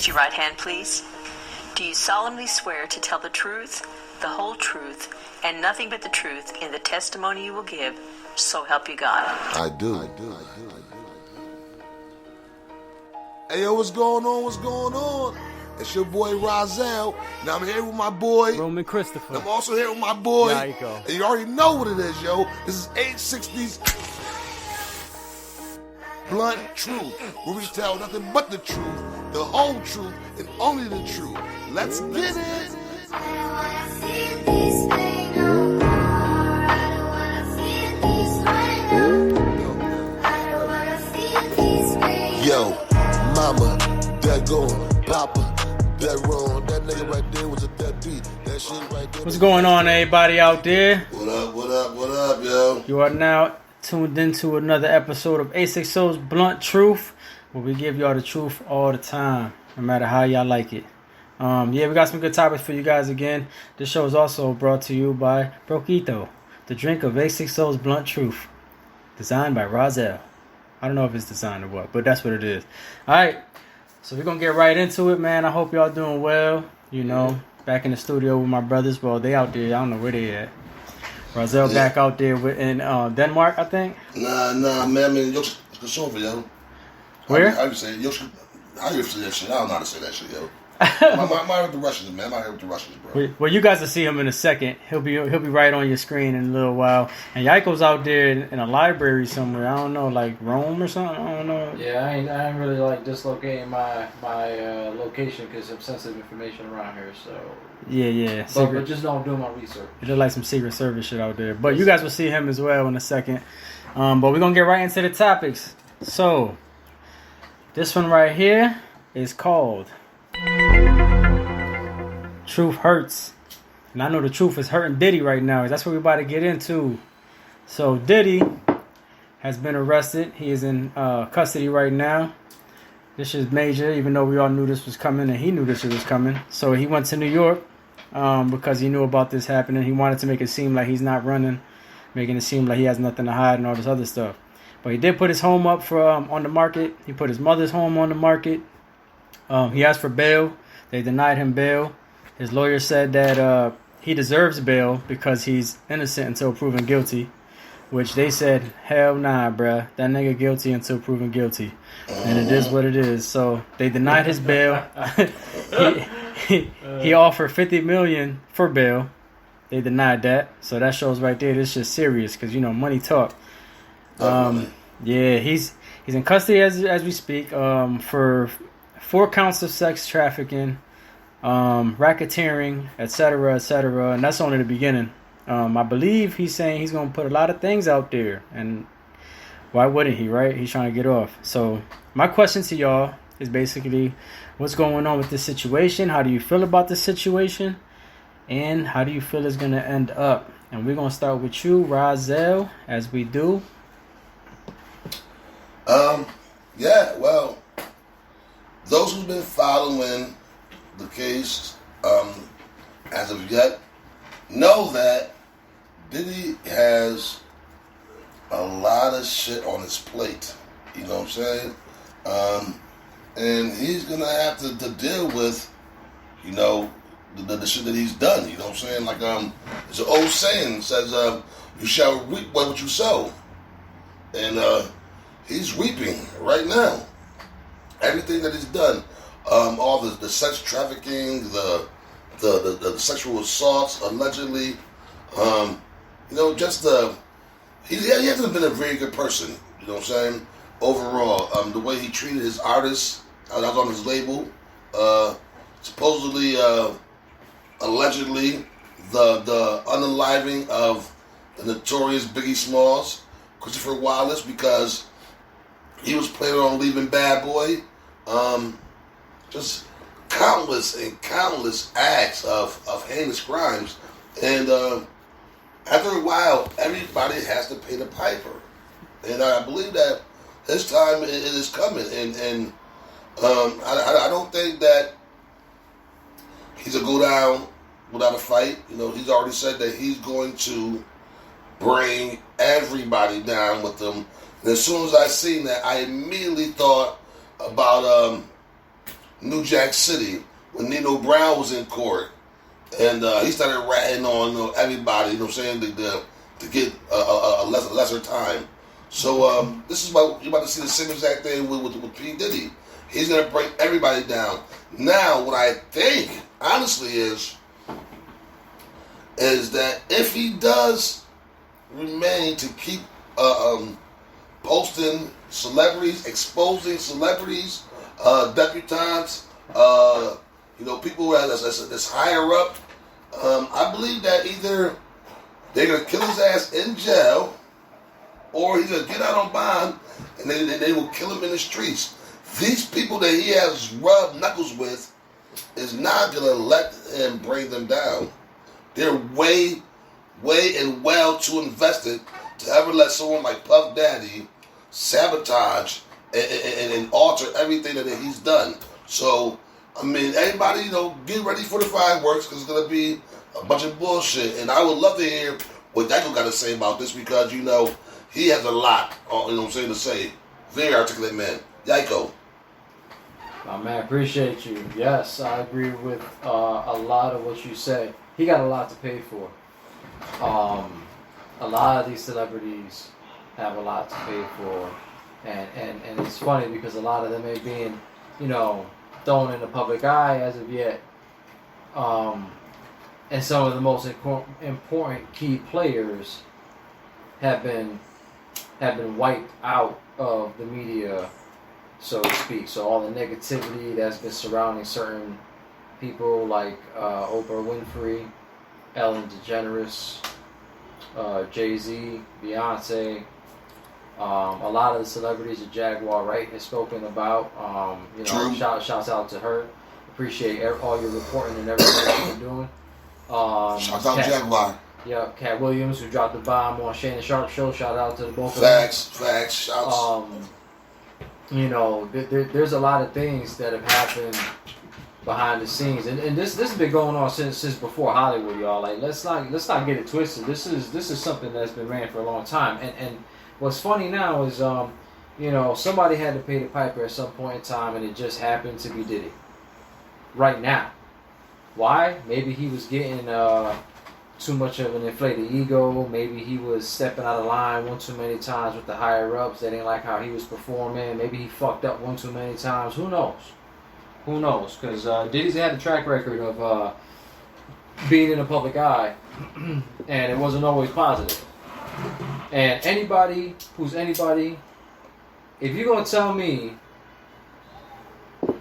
Raise your right hand, please. Do you solemnly swear to tell the truth, the whole truth, and nothing but the truth in the testimony you will give, so help you God? I do. Hey, yo, what's going on? What's going on? It's your boy Rozelle. Now I'm here with my boy Roman Christopher. I'm also here with my boy. Yaiko. And you already know what it is, yo. This is 860's Blunt Truth, where we tell nothing but the truth, the whole truth, and only the truth. Let's get it. Yo, mama, that going, papa, that wrong, that nigga right there was a deadbeat. That shit right there. What's going on, everybody out there? What up, yo? You are now tuned into another episode of A60's Blunt Truth, where we give y'all the truth all the time, no matter how y'all like it. We got some good topics for you guys again. This show is also brought to you by Broquito, the drink of A60's Blunt Truth, designed by Rozelle. I don't know if it's designed or what, but that's what it is. Alright, so we're going to get right into it, man. I hope y'all doing well. You know, back in the studio with my brothers. Well, they out there. I don't know where they at. Rozelle back out there in Denmark, I think. Nah, man. I mean, yo, yo. Where? How you say it? Yo, how you say that shit? I don't know how to say that shit, yo. I'm here with the Russians, man. I'm here with the Russians, bro. Well, you guys will see him in a second. He'll be right on your screen in a little while. And Yaiko's out there in a library somewhere. I don't know, like Rome or something. I don't know. Yeah, I ain't really like dislocating my location because of sensitive information around here. So Yeah. but just don't do my research. It look like some Secret Service shit out there. But you guys will see him as well in a second. But we're gonna get right into the topics. So this one right here is called Truth Hurts. And I know the truth is hurting Diddy right now. That's what we're about to get into. So Diddy has been arrested. He is in custody right now. This is major, even though we all knew this was coming and he knew this was coming. So he went to New York because he knew about this happening. He wanted to make it seem like he's not running, making it seem like he has nothing to hide and all this other stuff. But he did put his home up for on the market. He put his mother's home on the market. He asked for bail. They denied him bail. His lawyer said that he deserves bail because he's innocent until proven guilty, which they said, hell nah, bruh. That nigga guilty until proven guilty. And it is what it is. So they denied his bail. he offered $50 million for bail. They denied that. So that shows right there this shit's serious because, you know, money talk. He's in custody as we speak for 4 counts of sex trafficking, racketeering, etc., and that's only the beginning. I believe he's saying he's going to put a lot of things out there, and why wouldn't he, right? He's trying to get off. So my question to y'all is basically, what's going on with this situation? How do you feel about this situation? And how do you feel it's going to end up? And we're going to start with you, Rozelle, as we do. Well, those who've been following the case as of yet know that Diddy has a lot of shit on his plate. You know what I'm saying? And he's gonna have to deal with, you know, the shit that he's done. You know what I'm saying? Like there's an old saying that says, "You shall reap what you sow," and he's reaping right now. Everything that he's done, all the sex trafficking, the sexual assaults allegedly, you know, just he hasn't been a very good person. You know what I'm saying? Overall, the way he treated his artists, that was on his label, supposedly, allegedly, the unaliving of the notorious Biggie Smalls, Christopher Wallace, because he was planning on leaving Bad Boy. Just countless acts of heinous crimes. And after a while, everybody has to pay the piper. And I believe that his time is coming. And I don't think that he's going to go down without a fight. You know, he's already said that he's going to bring everybody down with him. And as soon as I seen that, I immediately thought about New Jack City when Nino Brown was in court, and he started ratting on everybody. You know what I'm saying? To get a lesser time. So this is what you're about to see the same exact thing with P. Diddy. He's gonna break everybody down. Now, what I think honestly is that if he does remain to keep posting celebrities, exposing celebrities, debutantes, people that's higher up, I believe that either they're gonna kill his ass in jail, or he's gonna get out on bond, and they will kill him in the streets. These people that he has rubbed knuckles with is not gonna let him bring them down. They're way and well too invested to ever let someone like Puff Daddy sabotage and alter everything that he's done. So, I mean, everybody, get ready for the fireworks, because it's going to be a bunch of bullshit. And I would love to hear what Dyko got to say about this, because, he has a lot, to say. Very articulate man. Dyko. Oh, man, appreciate you. Yes, I agree with a lot of what you said. He got a lot to pay for. A lot of these celebrities have a lot to pay for, and it's funny because a lot of them ain't being, thrown in the public eye as of yet. And some of the most important key players have been wiped out of the media, so to speak. So all the negativity that's been surrounding certain people like Oprah Winfrey, Ellen DeGeneres, Jay-Z, Beyonce, a lot of the celebrities that Jaguar Wright has spoken about. Shouts out to her. Appreciate all your reporting and everything that you're doing. Shouts out Jaguar. Yeah, Cat Williams, who dropped the bomb on Shannon Sharp show. Shout out to the both of them. Facts. Shouts. There's a lot of things that have happened behind the scenes, and this has been going on since before Hollywood, y'all. Like, let's not get it twisted. This is something that's been ran for a long time. And what's funny now is somebody had to pay the piper at some point in time, and it just happened to be Diddy. Right now, why? Maybe he was getting too much of an inflated ego. Maybe he was stepping out of line one too many times with the higher ups. They didn't like how he was performing. Maybe he fucked up one too many times. Who knows? Because Diddy's had a track record of being in the public eye, and it wasn't always positive. And anybody, if you're gonna tell me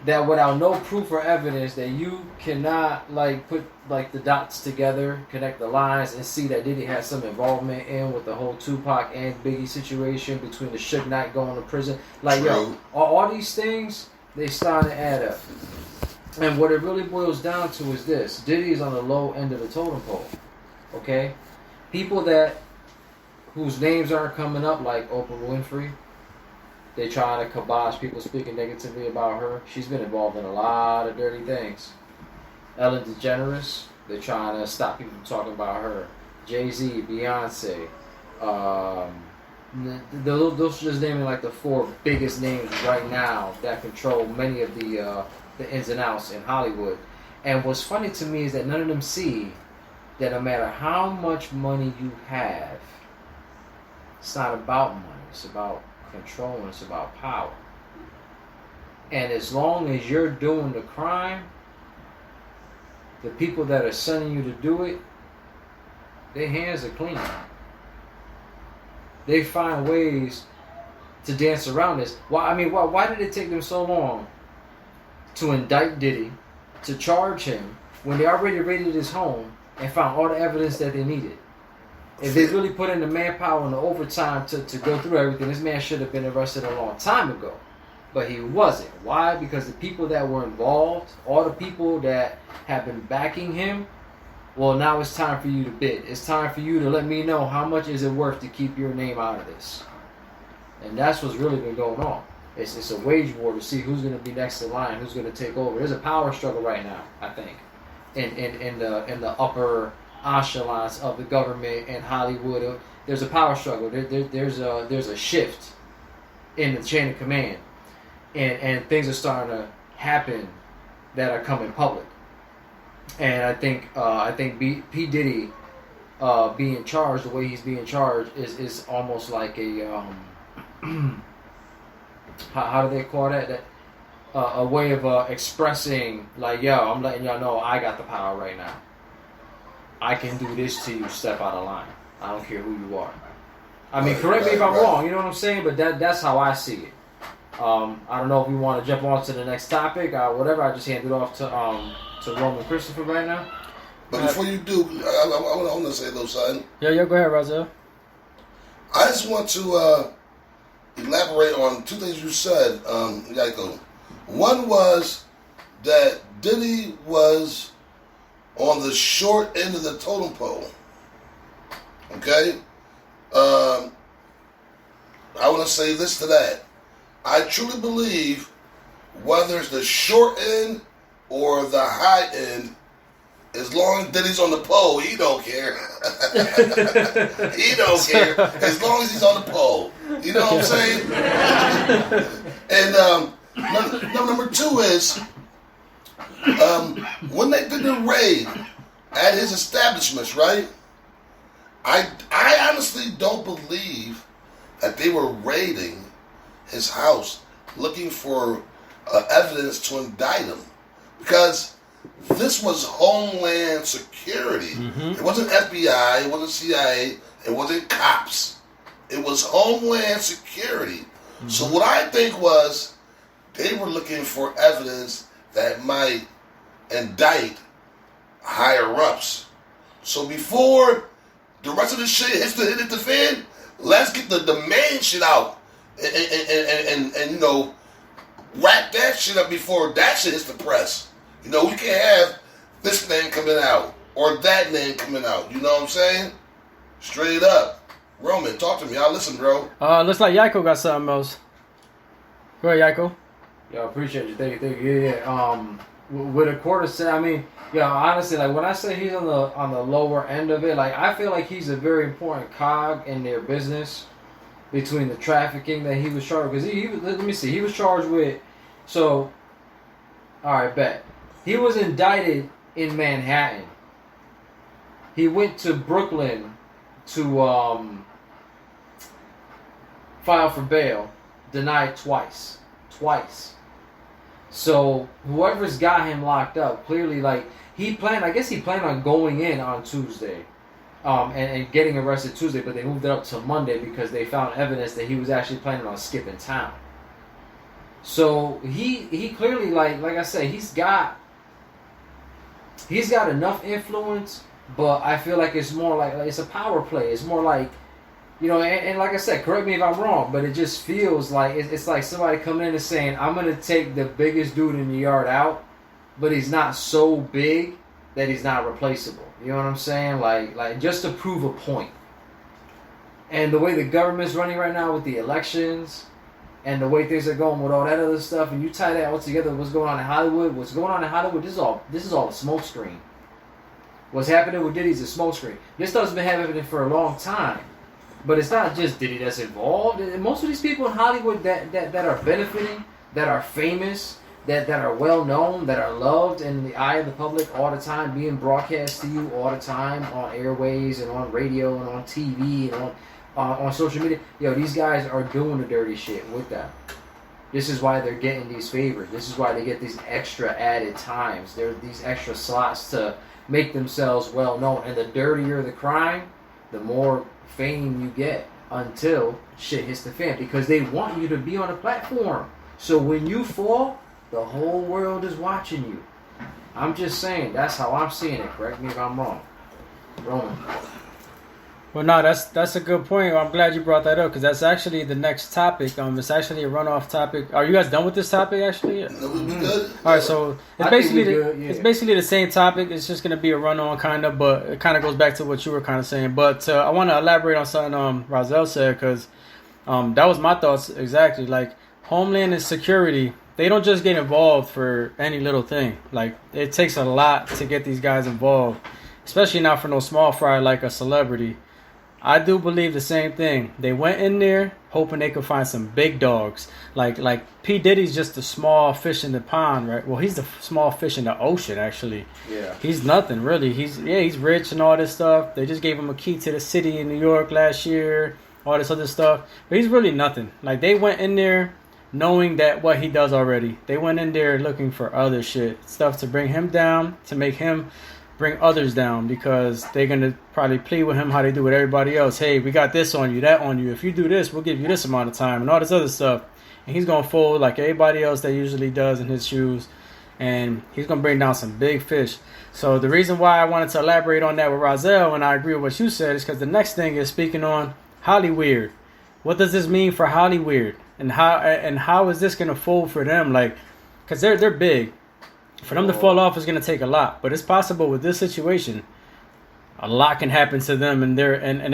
that without no proof or evidence that you cannot put the dots together, connect the lines, and see that Diddy had some involvement in with the whole Tupac and Biggie situation, between the Suge Knight going to prison, all these things, they start to add up. And what it really boils down to is this: Diddy is on the low end of the totem pole. Okay, people whose names aren't coming up, like Oprah Winfrey. They trying to kibosh people speaking negatively about her. She's been involved in a lot of dirty things. Ellen DeGeneres, they're trying to stop people from talking about her. Jay-Z, Beyonce. Those just naming the four biggest names right now that control many of the ins and outs in Hollywood. And what's funny to me is that none of them see that no matter how much money you have, it's not about money. It's about control, and it's about power. And as long as you're doing the crime, the people that are sending you to do it, their hands are clean. They find ways to dance around this. Why did it take them so long to indict Diddy, to charge him, when they already raided his home and found all the evidence that they needed? If they really put in the manpower and the overtime to go through everything, this man should have been arrested a long time ago. But he wasn't. Why? Because the people that were involved, all the people that have been backing him, well, now it's time for you to bid. It's time for you to let me know how much is it worth to keep your name out of this. And that's what's really been going on. It's a wage war to see who's going to be next in line, who's going to take over. There's a power struggle right now, I think, in the upper echelons of the government and Hollywood. There's a power struggle. There's a shift in the chain of command, and things are starting to happen that are coming public. And I think P. Diddy being charged the way he's being charged is almost like a how do they call that? A way of expressing, like, yo, I'm letting y'all know I got the power right now. I can do this to you, step out of line. I don't care who you are. I mean, correct me if I'm wrong, you know what I'm saying? But that's how I see it. I don't know if we want to jump on to the next topic or whatever. I just handed it off to Roman Christopher right now. But before you do, I want to say a little something. Yeah, go ahead, Razel. I just want to elaborate on two things you said, Yaiko. One was that Diddy was on the short end of the totem pole. Okay? I want to say this to that. I truly believe whether it's the short end or the high end, as long as Diddy's on the pole, he don't care. He don't care. As long as he's on the pole. You know what I'm saying? And number two is, when they did the raid at his establishments, right? I honestly don't believe that they were raiding his house looking for evidence to indict him, because this was Homeland Security. Mm-hmm. It wasn't FBI, it wasn't CIA, it wasn't cops. It was Homeland Security. Mm-hmm. So what I think was they were looking for evidence that might indict higher-ups. So before the rest of the shit hit the fan, let's get the main shit out and you know, wrap that shit up before that shit hits the press. You know, we can't have this name coming out or that name coming out. You know what I'm saying? Straight up. Roman, talk to me. I'll listen, bro. Looks like Yaiko got something else. Go ahead, Yaiko. Yeah, I appreciate you. Thank you. Yeah. With a quarter set, I mean, yeah, honestly, like when I say he's on the lower end of it, like I feel like he's a very important cog in their business between the trafficking that he was charged, because he let me see, he was charged with, so, all right, bet. He was indicted in Manhattan. He went to Brooklyn to file for bail, denied twice. So whoever's got him locked up, clearly, like, I guess he planned on going in on Tuesday and getting arrested Tuesday, but they moved it up to Monday because they found evidence that he was actually planning on skipping town. So he clearly, like I said, he's got enough influence, but I feel like it's more like it's a power play. It's more like, you know, and like I said, correct me if I'm wrong, but it just feels like it's like somebody coming in and saying, I'm going to take the biggest dude in the yard out, but he's not so big that he's not replaceable. You know what I'm saying? Like just to prove a point. And the way the government's running right now with the elections and the way things are going with all that other stuff, and you tie that all together, what's going on in Hollywood, this is all a smoke screen. What's happening with Diddy's a smoke screen. This stuff's been happening for a long time. But it's not just Diddy that's involved. Most of these people in Hollywood that are benefiting, that are famous, that are well known, that are loved in the eye of the public all the time, being broadcast to you all the time on airways and on radio and on TV and on social media. Yo, these guys are doing the dirty shit with them. This is why they're getting these favors. This is why they get these extra added times. There's these extra slots to make themselves well known. And the dirtier the crime, the more fame you get until shit hits the fan, because they want you to be on a platform. So when you fall, the whole world is watching you. I'm just saying, that's how I'm seeing it. Correct me if I'm wrong. Roman. Well, no, that's a good point. I'm glad you brought that up, because that's actually the next topic. It's actually a runoff topic. Are you guys done with this topic, actually? Yeah. No, we'll be good. All right, so it's basically the same topic. It's just going to be a run-on, kind of, but it kind of goes back to what you were kind of saying. But I want to elaborate on something Razel said, because that was my thoughts exactly. Like, Homeland and Security, they don't just get involved for any little thing. Like, it takes a lot to get these guys involved, especially not for no small fry like a celebrity. I do believe the same thing. They went in there hoping they could find some big dogs. Like P. Diddy's just a small fish in the pond, right? Well, he's the small fish in the ocean, actually. Yeah. He's nothing, really. He's rich and all this stuff. They just gave him a key to the city in New York last year, all this other stuff. But he's really nothing. Like, they went in there knowing that what he does already. They went in there looking for other shit, stuff to bring him down, to make him bring others down, because they're going to probably plead with him how they do with everybody else. Hey, we got this on you, that on you. If you do this, we'll give you this amount of time, and all this other stuff. And he's going to fold like everybody else that usually does in his shoes. And he's going to bring down some big fish. So the reason why I wanted to elaborate on that with Rozelle, and I agree with what you said, is because the next thing is speaking on Hollyweird. What does this mean for Hollyweird? And how is this going to fold for them? Like, because they're big. For them to fall off is going to take a lot, but it's possible with this situation. A lot can happen to them and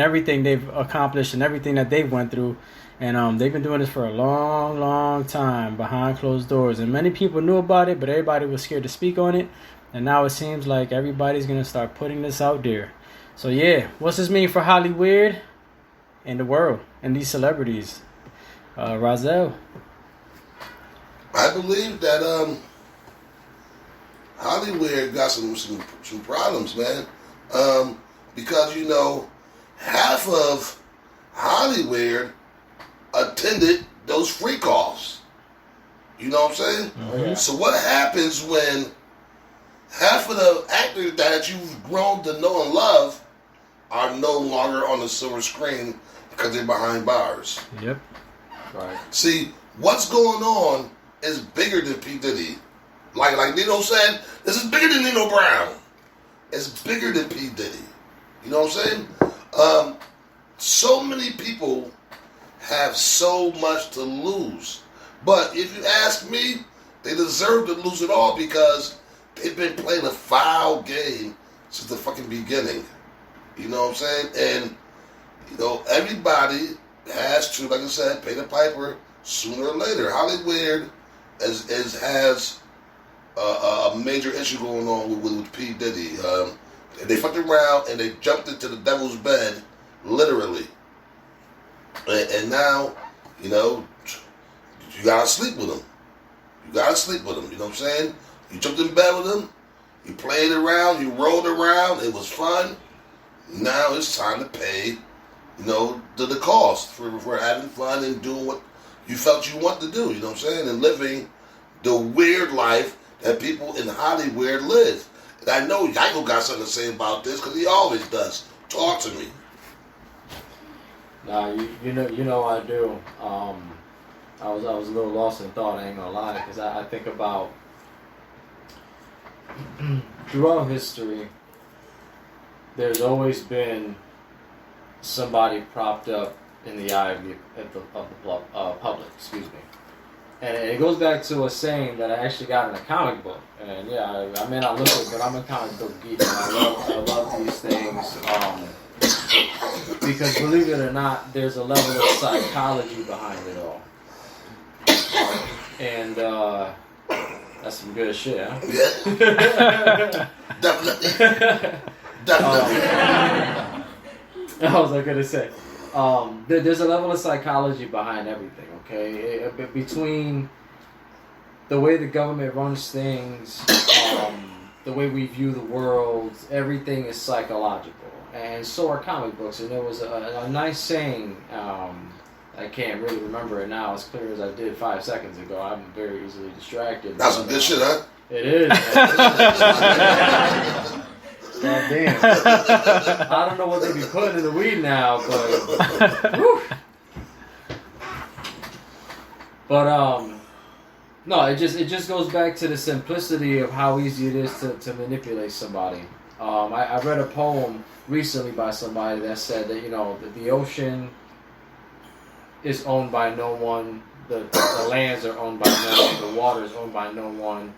everything they've accomplished and everything that they've went through. And they've been doing this for a long, long time behind closed doors. And many people knew about it, but everybody was scared to speak on it. And now it seems like everybody's going to start putting this out there. So yeah, what's this mean for Hollyweird and the world and these celebrities? Rozelle? I believe that Hollyweird got some problems, man. Because, you know, half of Hollyweird attended those freak offs. You know what I'm saying? Oh, yeah. So what happens when half of the actors that you've grown to know and love are no longer on the silver screen because they're behind bars? Yep. Right. See, what's going on is bigger than P. Diddy. Like Nino said, this is bigger than Nino Brown. It's bigger than P. Diddy. You know what I'm saying? So many people have so much to lose. But if you ask me, they deserve to lose it all because they've been playing a foul game since the fucking beginning. You know what I'm saying? And, you know, everybody has to, like I said, pay the piper sooner or later. Hollyweird has a major issue going on with P. Diddy. They fucked around and they jumped into the devil's bed, literally. And now, you know, you gotta sleep with him. You gotta sleep with him. You know what I'm saying? You jumped in bed with him. You played around. You rolled around. It was fun. Now it's time to pay, you know, the cost for having fun and doing what you felt you want to do. You know what I'm saying? And living the weird life that people in Hollyweird live. And I know Yako got something to say about this because he always does. Talk to me. Nah, you know I do. I was a little lost in thought. I ain't gonna lie, because I think about throughout history, there's always been somebody propped up in the eye of the public. Excuse me. And it goes back to a saying that I actually got in a comic book. And yeah, I may not look it, but I'm a comic book geek, and I love these things. Because believe it or not, there's a level of psychology behind it all. And that's some good shit, huh? Yeah. Definitely. What was I gonna say? There's a level of psychology behind everything, okay? Between the way the government runs things, the way we view the world, everything is psychological. And so are comic books. And there was a nice saying, I can't really remember it now as clear as I did 5 seconds ago. I'm very easily distracted. That's some good shit, huh? It is. God damn. I don't know what they be putting in the weed now, but whew. But no, it just goes back to the simplicity of how easy it is to manipulate somebody. I read a poem recently by somebody that said that, you know, the ocean is owned by no one, the lands are owned by no one, the water is owned by no one.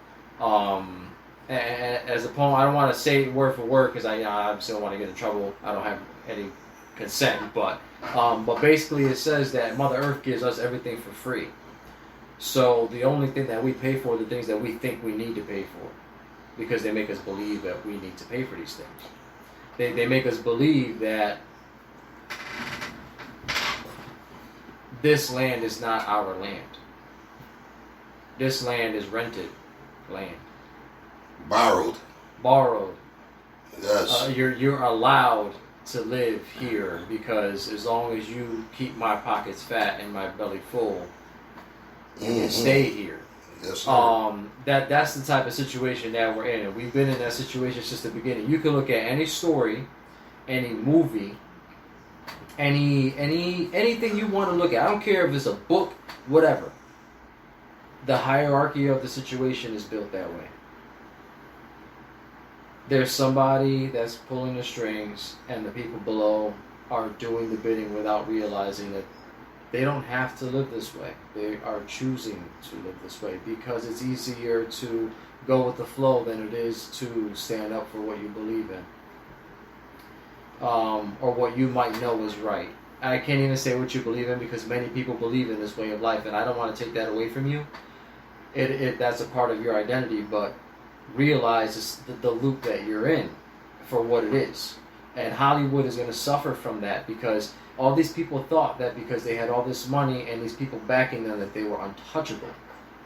And as a poem, I don't want to say it word for word because I obviously don't want to get in trouble. I don't have any consent, but basically it says that Mother Earth gives us everything for free. So the only thing that we pay for are the things that we think we need to pay for, because they make us believe that we need to pay for these things. They make us believe that this land is not our land. This land is rented land. Borrowed. Yes. You're allowed to live here because as long as you keep my pockets fat and my belly full, you can stay here. Yes, sir. That's the type of situation that we're in. We've been in that situation since the beginning. You can look at any story, any movie, anything you want to look at. I don't care if it's a book, whatever. The hierarchy of the situation is built that way. There's somebody that's pulling the strings, and the people below are doing the bidding without realizing that they don't have to live this way. They are choosing to live this way because it's easier to go with the flow than it is to stand up for what you believe in. Or what you might know is right. I can't even say what you believe in because many people believe in this way of life, and I don't want to take that away from you. That's a part of your identity, but realize the loop that you're in for what it is. And Hollywood is going to suffer from that because all these people thought that because they had all this money and these people backing them that they were untouchable.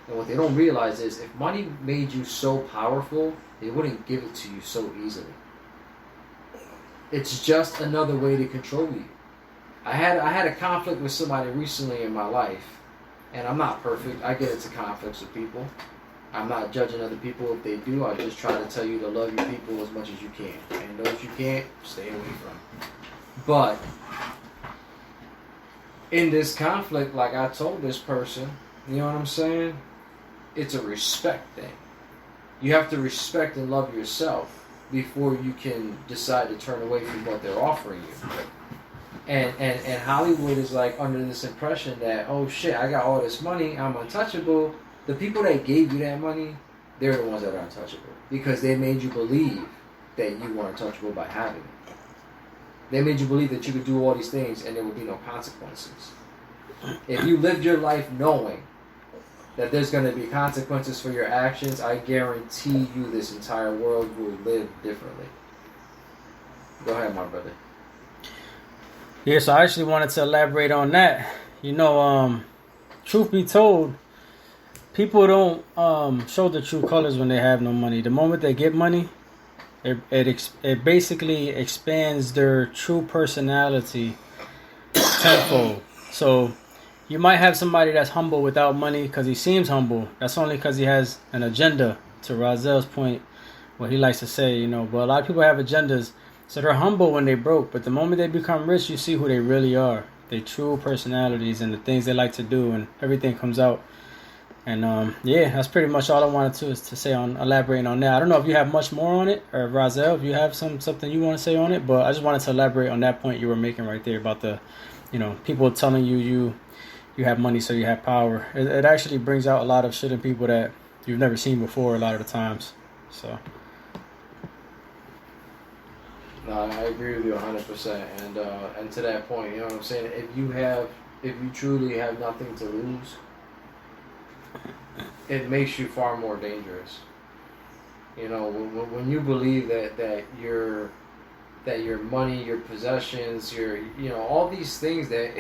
And what they don't realize is if money made you so powerful, they wouldn't give it to you so easily. It's just another way to control you. I had a conflict with somebody recently in my life, and I'm not perfect. I get into conflicts with people. I'm not judging other people if they do. I just try to tell you to love your people as much as you can. And those you can't, stay away from. But in this conflict, like I told this person, you know what I'm saying? It's a respect thing. You have to respect and love yourself before you can decide to turn away from what they're offering you. And Hollywood is like under this impression that, oh shit, I got all this money, I'm untouchable. The people that gave you that money, they're the ones that are untouchable. Because they made you believe that you were untouchable by having it. They made you believe that you could do all these things and there would be no consequences. If you lived your life knowing that there's going to be consequences for your actions, I guarantee you this entire world will live differently. Go ahead, my brother. Yeah, so I actually wanted to elaborate on that. You know, truth be told, people don't show the true colors when they have no money. The moment they get money, it basically expands their true personality tenfold. So you might have somebody that's humble without money because he seems humble. That's only because he has an agenda, to Razel's point, what he likes to say, you know. But a lot of people have agendas, so they're humble when they broke. But the moment they become rich, you see who they really are. Their true personalities and the things they like to do, and everything comes out. And yeah, that's pretty much all I wanted to say on elaborating on that. I don't know if you have much more on it, or Razel, if you have something you want to say on it. But I just wanted to elaborate on that point you were making right there about the, you know, people telling you have money so you have power. It actually brings out a lot of shit in people that you've never seen before a lot of the times. So. No, I agree with you 100%. And to that point, you know what I'm saying? If you truly have nothing to lose, it makes you far more dangerous. You know, when you believe that your money, your possessions, all these things that,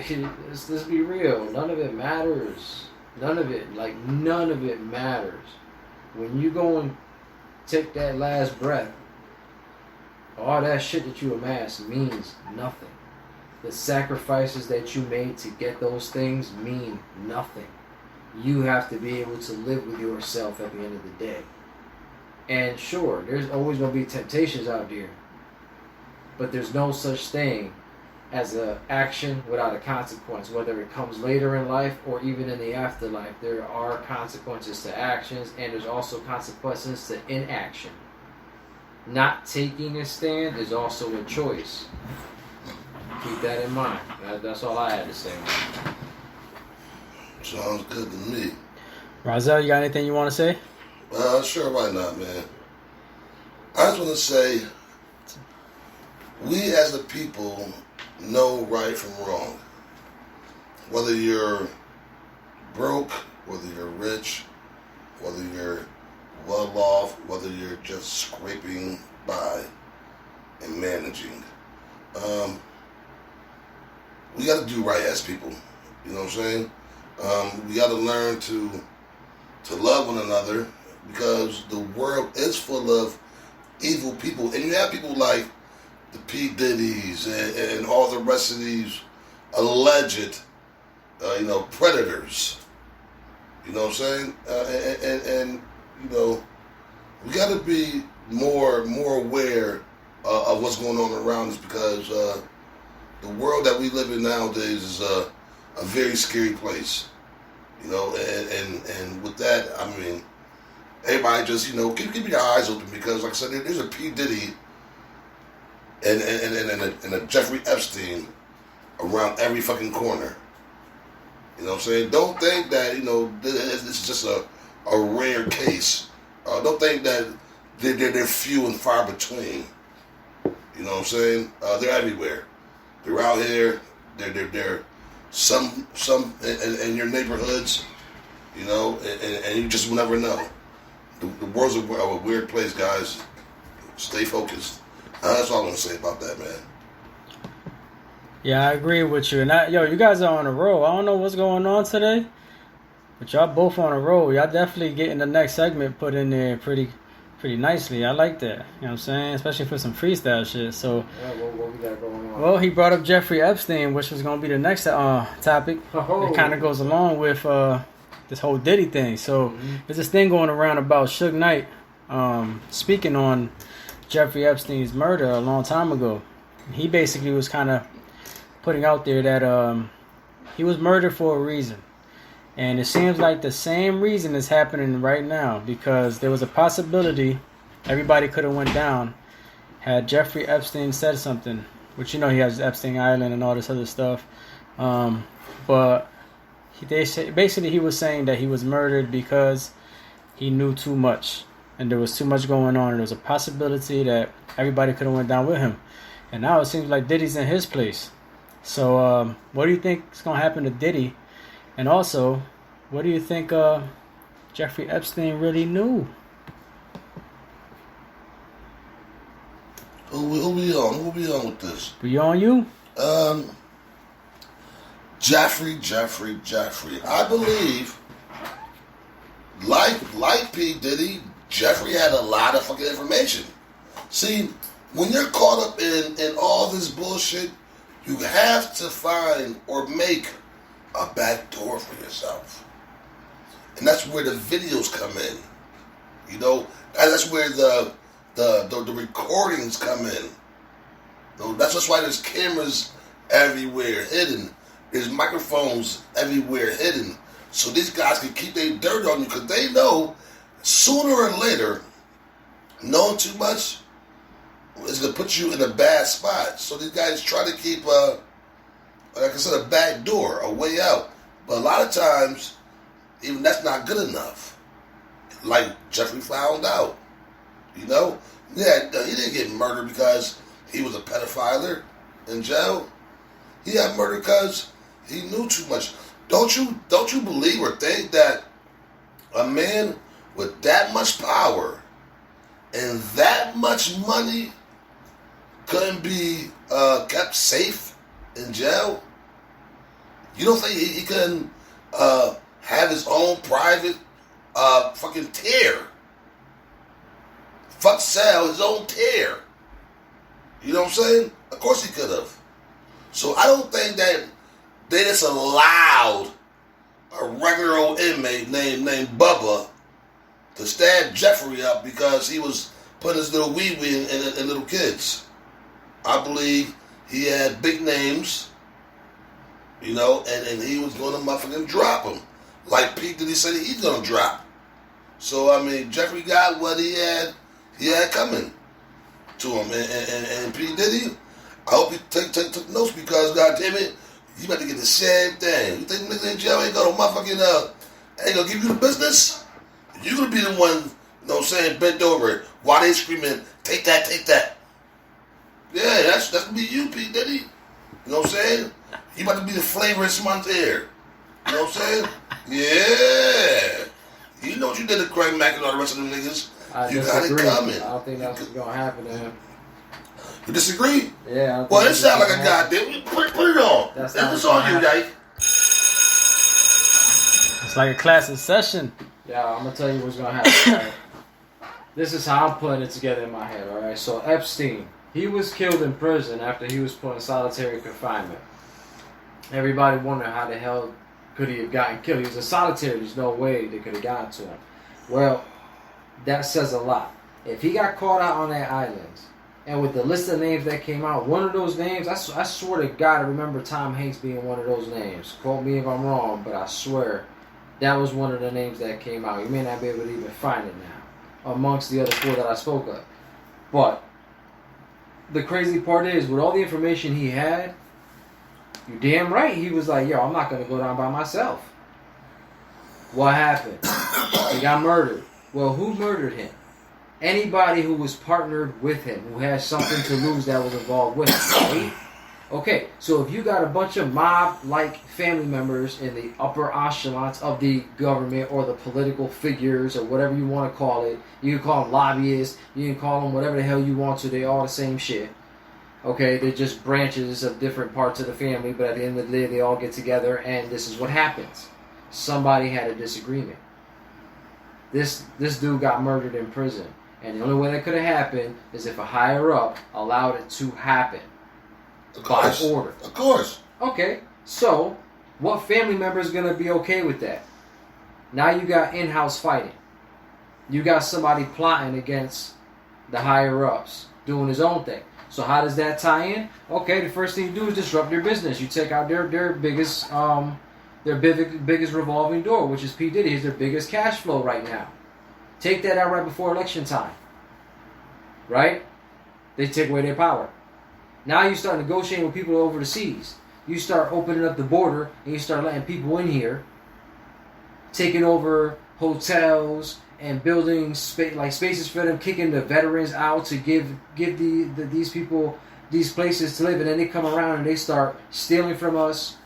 let's be real, none of it matters. None of it matters. When you go and take that last breath, all that shit that you amass means nothing. The sacrifices that you made to get those things mean nothing. You have to be able to live with yourself at the end of the day. And sure, there's always going to be temptations out there. But there's no such thing as an action without a consequence. Whether it comes later in life or even in the afterlife, there are consequences to actions, and there's also consequences to inaction. Not taking a stand is also a choice. Keep that in mind. That's all I had to say. Sounds good to me. Razel, you got anything you want to say? Sure, why not, man? I just want to say, we as a people know right from wrong. Whether you're broke, whether you're rich, whether you're well off, whether you're just scraping by and managing. We got to do right as people. You know what I'm saying? We got to learn to love one another because the world is full of evil people. And you have people like the P. Diddy's and all the rest of these alleged, predators. You know what I'm saying? And we got to be more aware of what's going on around us because the world that we live in nowadays is a very scary place. And with that, I mean, everybody just, keep your eyes open because, like I said, there's a P. Diddy and a Jeffrey Epstein around every fucking corner. You know what I'm saying? Don't think that, this is just a rare case. Don't think that they're few and far between. You know what I'm saying? They're everywhere. They're out here. They're some in your neighborhoods, and you just will never know. The world's a weird place, guys. Stay focused. That's all I'm gonna say about that, man. Yeah, I agree with you. And you guys are on a roll. I don't know what's going on today, but y'all both on a roll. Y'all definitely getting the next segment put in there pretty nicely. I like that. You know what I'm saying? Especially for some freestyle shit. So, what we got going on? Well, he brought up Jeffrey Epstein, which was going to be the next topic. Oh. It kind of goes along with this whole Diddy thing. So, there's this thing going around about Suge Knight speaking on Jeffrey Epstein's murder a long time ago. He basically was kind of putting out there that he was murdered for a reason. And it seems like the same reason is happening right now because there was a possibility everybody could have went down had Jeffrey Epstein said something, which he has Epstein Island and all this other stuff. But basically he was saying that he was murdered because he knew too much and there was too much going on and there was a possibility that everybody could have went down with him. And now it seems like Diddy's in his place. So what do you think is going to happen to Diddy? And also, what do you think Jeffrey Epstein really knew? Who we on? Who we on with this? We on you? Jeffrey. I believe, like P. Diddy, Jeffrey had a lot of fucking information. See, when you're caught up in all this bullshit, you have to find or make a back door for yourself. And that's where the videos come in. And that's where the recordings come in. That's just why there's cameras everywhere hidden. There's microphones everywhere hidden. So these guys can keep their dirt on you because they know sooner or later, knowing too much is going to put you in a bad spot. So these guys try to keep, like I said, a back door, a way out. But a lot of times, even that's not good enough. Like Jeffrey found out. Yeah, he didn't get murdered because he was a pedophiler in jail. He got murdered because he knew too much. Don't you believe or think that a man with that much power and that much money couldn't be kept safe in jail? You don't think he couldn't have his own private fucking tear? Fuck sell his own tear. You know what I'm saying? Of course he could have. So I don't think that they just allowed a regular old inmate named Bubba to stab Jeffrey up because he was putting his little wee-wee in little kids. I believe he had big names, and he was going to motherfucking drop him. Like Pete Diddy said he's going to drop. So, Jeffrey got what he had coming to him. And Pete Diddy, I hope he took notes because, goddamn it, you about to get the same thing. You think niggas in jail ain't gonna motherfucking, ain't gonna give you the business? You gonna be the one, bent over while they screaming, take that. Yeah, that's gonna be you, P. Diddy. You know what I'm saying? You about to be the flavor in someone's ear. You know what I'm saying? Yeah. You know what you did to Craig Mack and all the rest of them niggas. You got it coming. I don't think that's what's gonna happen to him. You disagree? Yeah. Well, it sounds like a goddamn. Put it on. That's on you, guys. It's like a classic session. Yeah, I'm gonna tell you what's gonna happen. Right? This is how I'm putting it together in my head. All right. So Epstein, he was killed in prison after he was put in solitary confinement. Everybody wondered how the hell could he have gotten killed. He was in solitary. There's no way they could have gotten to him. Well, that says a lot. If he got caught out on that island, and with the list of names that came out, one of those names, I swear to God, I remember Tom Hanks being one of those names. Quote me if I'm wrong, but I swear that was one of the names that came out. You may not be able to even find it now, amongst the other 4 that I spoke of. But the crazy part is, with all the information he had, you're damn right, he was like, yo, I'm not going to go down by myself. What happened? He got murdered. Well, who murdered him? Anybody who was partnered with him, who had something to lose that was involved with him, right? Okay, so if you got a bunch of mob-like family members in the upper echelons of the government or the political figures or whatever you want to call it, you can call them lobbyists, you can call them whatever the hell you want to, they all the same shit. Okay, they're just branches of different parts of the family, but at the end of the day, they all get together, and this is what happens. Somebody had a disagreement. This dude got murdered in prison. And the only way that could have happened is if a higher-up allowed it to happen. By order. Of course. Okay, so what family member is going to be okay with that? Now you got in-house fighting. You got somebody plotting against the higher-ups, doing his own thing. So how does that tie in? Okay, the first thing you do is disrupt their business. You take out their biggest revolving door, which is P. Diddy. He's their biggest cash flow right now. Take that out right before election time. Right? They take away their power. Now you start negotiating with people over the seas. You start opening up the border and you start letting people in here, taking over hotels and building spaces for them, kicking the veterans out to give these people these places to live, and then they come around and they start stealing from us.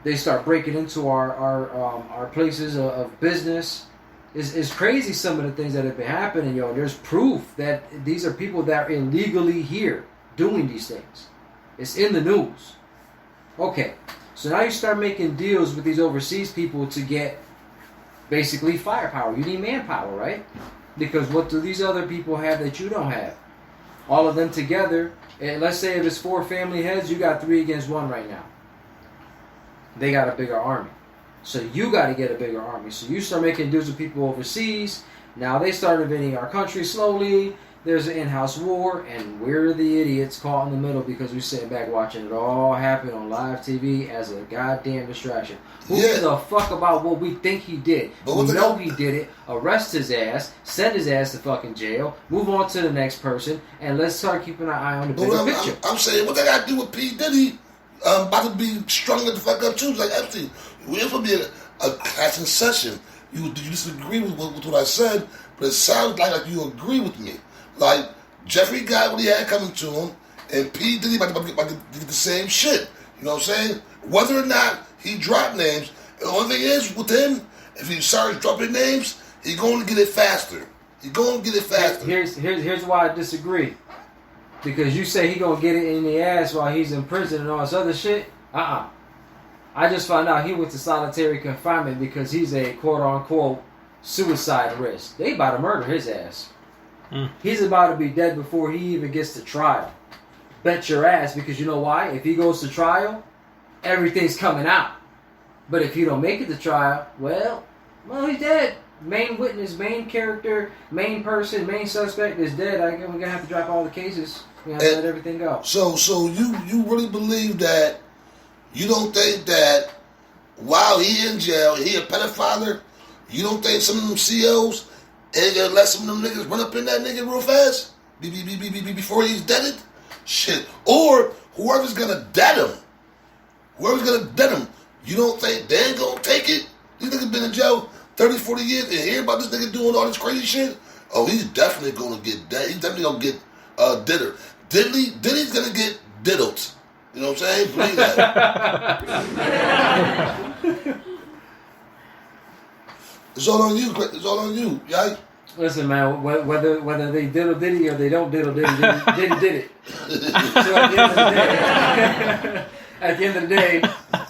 They start breaking into our places of business. It's crazy some of the things that have been happening, yo. There's proof that these are people that are illegally here doing these things. It's in the news. Okay, so now you start making deals with these overseas people to get basically firepower. You need manpower, right? Because what do these other people have that you don't have? All of them together, and let's say if it's 4 family heads, you got 3 against 1 right now. They got a bigger army. So you got to get a bigger army. So you start making deals with people overseas. Now they start invading our country slowly. There's an in-house war, and we're the idiots caught in the middle because we're sitting back watching it all happen on live TV as a goddamn distraction. Who gives a fuck about what we think he did? We know he did it. Arrest his ass. Send his ass to fucking jail. Move on to the next person, and let's start keeping an eye on the bigger picture. I'm saying, what they got to do with P. Diddy? About to be strung the fuck up too, like Epstein. We're supposed to be a classic session. You disagree with what I said, but it sounds like you agree with me. Like Jeffrey got what he had coming to him, and P. Diddy about to get the same shit. You know what I'm saying? Whether or not he dropped names, the only thing is with him, if he starts dropping names, he's going to get it faster. He's going to get it faster. Here's why I disagree. Because you say he gonna get it in the ass while he's in prison and all this other shit. I just found out he went to solitary confinement because he's a quote-unquote suicide risk. They about to murder his ass. He's about to be dead before he even gets to trial. Bet your ass, because you know why? If he goes to trial, everything's coming out. But if you don't make it to trial, well, he's dead. Main witness, main character, main person, main suspect is dead. We're going to have to drop all the cases. We have to let everything go. So you really believe that, you don't think that while he in jail, he a pedophile, you don't think some of them CEOs ain't going to let some of them niggas run up in that nigga real fast before he's deaded? Shit. Or whoever's going to dead him, you don't think they ain't going to take it? These niggas been in jail 30, 40 years and hear about this nigga doing all this crazy shit? Oh, he's definitely going to get dead. He's definitely going to get didded. Diddy's going to get diddled. You know what I'm saying? Believe that. It's all on you. It's all on you. Right? Listen, man. Whether they diddle Diddy or they don't diddle Diddy, Diddy did it. So at the end of the day,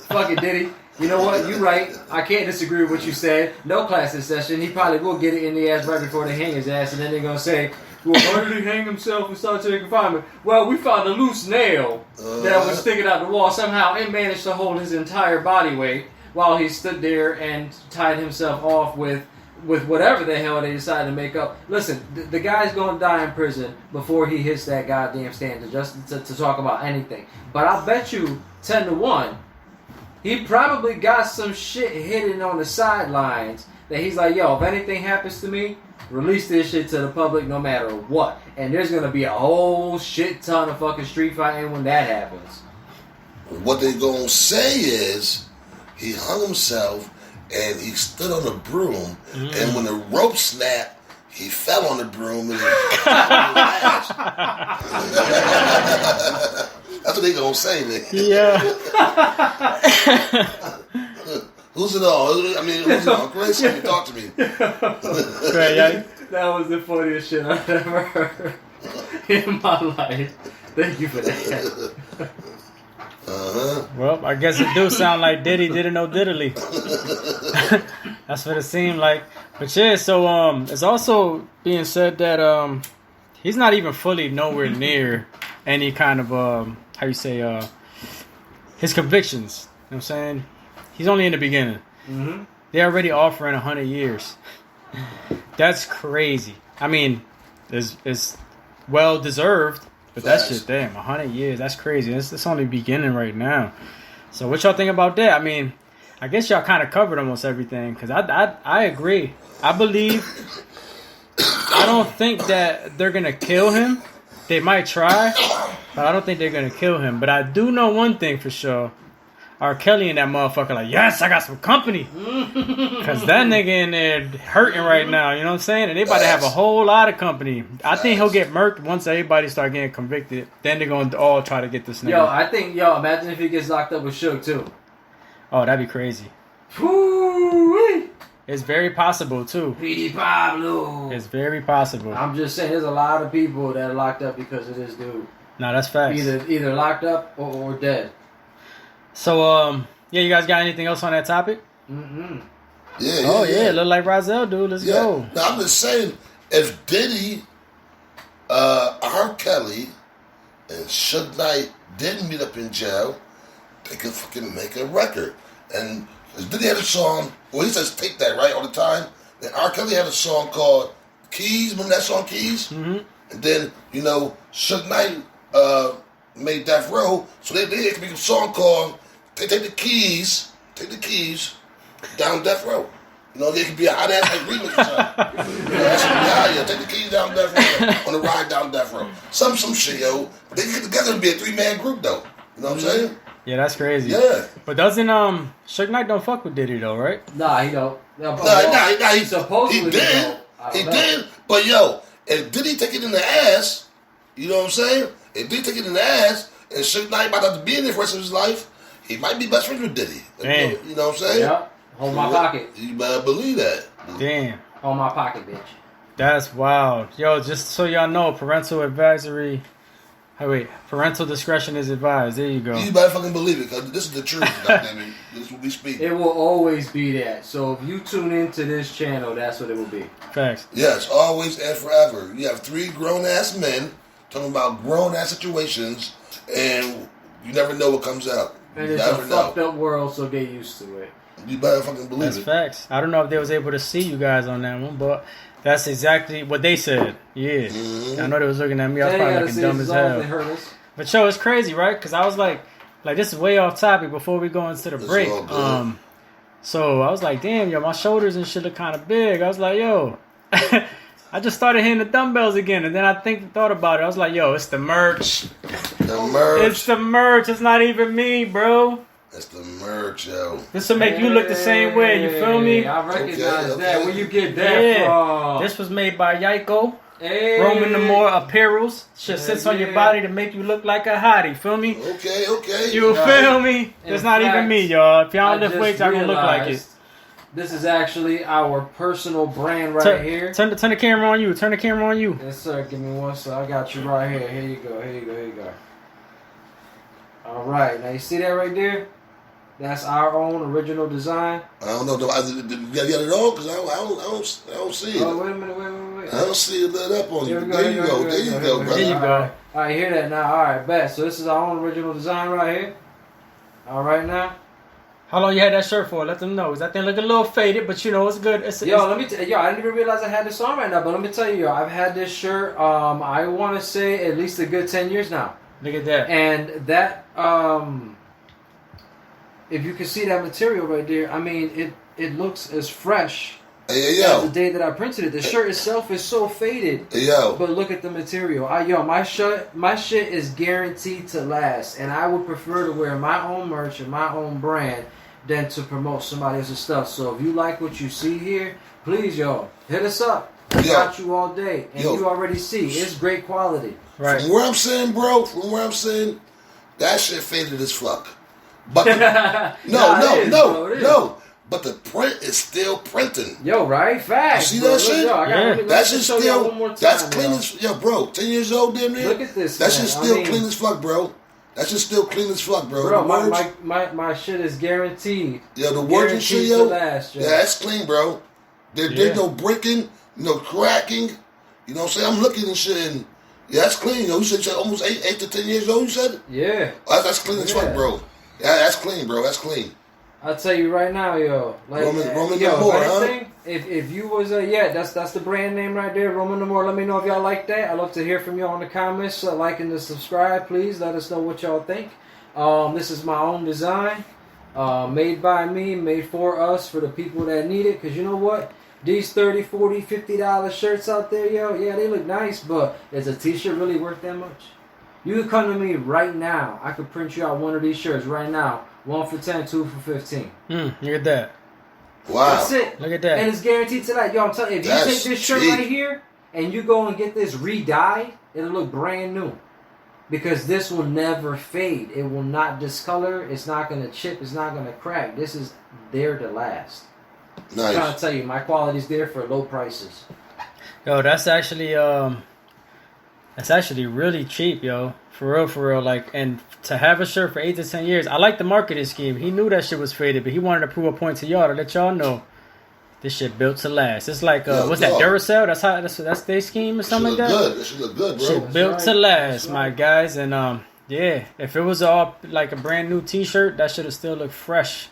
fuck it, Diddy. You know what? You're right. I can't disagree with what you said. No class this session. He probably will get it in the ass right before they hang his ass, and then they're going to say, well, why did he hang himself in solitary confinement? Well, we found a loose nail that was sticking out the wall. Somehow it managed to hold his entire body weight while he stood there and tied himself off with whatever the hell they decided to make up. Listen, the guy's going to die in prison before he hits that goddamn stand to talk about anything. But I'll bet you 10-1, he probably got some shit hidden on the sidelines that he's like, yo, if anything happens to me, release this shit to the public no matter what. And there's going to be a whole shit ton of fucking street fighting when that happens. What they going to say is he hung himself and he stood on a broom, and when the rope snapped, he fell on the broom and ass. That's what they gonna say, nigga. Yeah. Who's it all? I mean, who's it all? Grace, talk to me. That was the funniest shit I've ever heard in my life. Thank you for that. Well, I guess it do sound like Diddy didn't know diddly. That's what it seemed like. But yeah, so it's also being said that he's not even fully nowhere near any kind of how you say his convictions. You know what I'm saying? He's only in the beginning. Mm-hmm. They're already offering 100 years. That's crazy. I mean, it's well deserved. But that shit, damn, 100 years, that's crazy. It's only beginning right now. So what y'all think about that? I mean, I guess y'all kind of covered almost everything. Because I agree. I believe, I don't think that they're going to kill him. They might try, but I don't think they're going to kill him. But I do know one thing for sure. R. Kelly and that motherfucker like, yes, I got some company. Because that nigga in there hurting right now, you know what I'm saying? And they about to have a whole lot of company. I think he'll get murked once everybody start getting convicted. Then they're going to all try to get this nigga. Imagine if he gets locked up with Suge too. Oh, that'd be crazy. Woo-wee. It's very possible too. P. Pablo. It's very possible. I'm just saying, there's a lot of people that are locked up because of this dude. No, that's facts. Either locked up or dead. So, yeah, you guys got anything else on that topic? Yeah. Look like Rozelle, dude. Let's go. No, I'm just saying, if Diddy, R. Kelly, and Suge Knight didn't meet up in jail, they could fucking make a record. And Diddy had a song, well, he says take that, right, all the time. Then R. Kelly had a song called Keys. Remember that song, Keys? Mm-hmm. And then, Suge Knight made Death Row, so they could make a song called Take the Keys down Death Row. They could be a hot ass remix or something. Take the keys down Death Row on the ride down Death Row. Some shit, yo. They could get together and be a 3-man group though. You know what I'm saying? Yeah, that's crazy. Yeah. But doesn't Suge Knight don't fuck with Diddy though, right? Nah, he don't. He supposedly did. He did. But yo, if Diddy take it in the ass, you know what I'm saying? If Diddy take it in the ass and Suge Knight about to be in there for the rest of his life, he might be best friends with Diddy. Damn. You know what I'm saying? Yeah. Hold my pocket. You better believe that. Damn. Hold my pocket, bitch. That's wild. Yo, just so y'all know, parental discretion is advised. There you go. You better fucking believe it, because this is the truth, goddammit. This is what we speak. It will always be that. So if you tune into this channel, that's what it will be. Facts. Yes, always and forever. You have 3 grown-ass men talking about grown-ass situations, and you never know what comes out. And it's a fucked up world, so get used to it. You better fucking believe That's it. facts. I don't know if they was able to see you guys on that one, but that's exactly what they said. Yeah. Mm-hmm. I know they was looking at me. I was probably looking dumb as hell. But yo, it's crazy, right? Because I was like this is way off topic before we go into the break. So I was like, damn, yo, my shoulders and shit look kind of big. I was like, yo, I just started hitting the dumbbells again, and then I thought about it. I was like, yo, it's the merch. It's the merch. It's not even me, bro. It's the merch, yo. This will make you look the same way. You feel me? I recognize that. Where you get that from? This was made by Yaiko. Roman the More Apparels. Shit sits on your body to make you look like a hottie. Feel me? Okay. You feel me? It's not even me, y'all. If y'all lift weights, y'all gonna look like it. This is actually our personal brand here. Turn the camera on you. Turn the camera on you. Yes, sir. Give me one sec. I got you right here. Here you go. All right. Now, you see that right there? That's our own original design. I don't know. You got it on? Because I don't see it. Oh, wait a minute. I don't see it lit up on you. There you go, brother. There you go. All right, hear that now. All right, bet. So this is our own original design right here. All right now. How long you had that shirt for? Let them know. That thing look a little faded, but you know it's good. Let me yo, I didn't even realize I had this on right now, but let me tell you, yo, I've had this shirt. I want to say at least a good 10 years now. Look at that. And that, if you can see that material right there, I mean, it looks as fresh as the day that I printed it. The shirt itself is so faded. But look at the material. My shit is guaranteed to last, and I would prefer to wear my own merch and my own brand than to promote somebody else's stuff. So if you like what you see here, please, hit us up. I got you all day, and you already see it's great quality. Right. From where I'm saying, bro, that shit faded as fuck. But no. But the print is still printing. Yo, right? Facts. You see that shit? That shit's still. That's clean as bro. 10 years old, damn near. Look at this. That shit's still clean as fuck, bro. That shit's still clean as fuck, bro. Bro, my shit is guaranteed. Yeah, the words and shit, yo. Last, yeah, that's clean, bro. There's no breaking, no cracking. You know what I'm saying? I'm looking and shit, and that's clean. You said you're almost 8 to 10 years old. You said? Yeah. That's clean as fuck, bro. Yeah, that's clean, bro. That's clean. I'll tell you right now, yo. Like, Roman yo, Moore, anything, if you was that's the brand name right there, Roman Moore. Let me know if y'all like that. I'd love to hear from y'all in the comments. Like and subscribe, please. Let us know what y'all think. This is my own design, made by me, made for us, for the people that need it. Cause you know what? These $30, $40, $50 shirts out there, yo, yeah, they look nice, but is a t-shirt really worth that much? You can come to me right now. I could print you out one of these shirts right now. 1 for 10, 2 for 15. Look at that. Wow. That's it. Look at that. And it's guaranteed to that. Yo, I'm telling you, if you take this shirt right here and you go and get this re-dyed, it'll look brand new. Because this will never fade. It will not discolor. It's not going to chip. It's not going to crack. This is there to last. Nice. I'm trying to tell you, my quality's there for low prices. Yo, that's actually really cheap, yo. For real. Like, and to have a shirt for 8 to 10 years, I like the marketing scheme. He knew that shit was faded, but he wanted to prove a point to y'all to let y'all know this shit built to last. It's like what's that, Duracell? That's their scheme or something like that. Good. That should look good, bro. Shit built to last, my guys. And if it was all like a brand new T-shirt, that should have still looked fresh.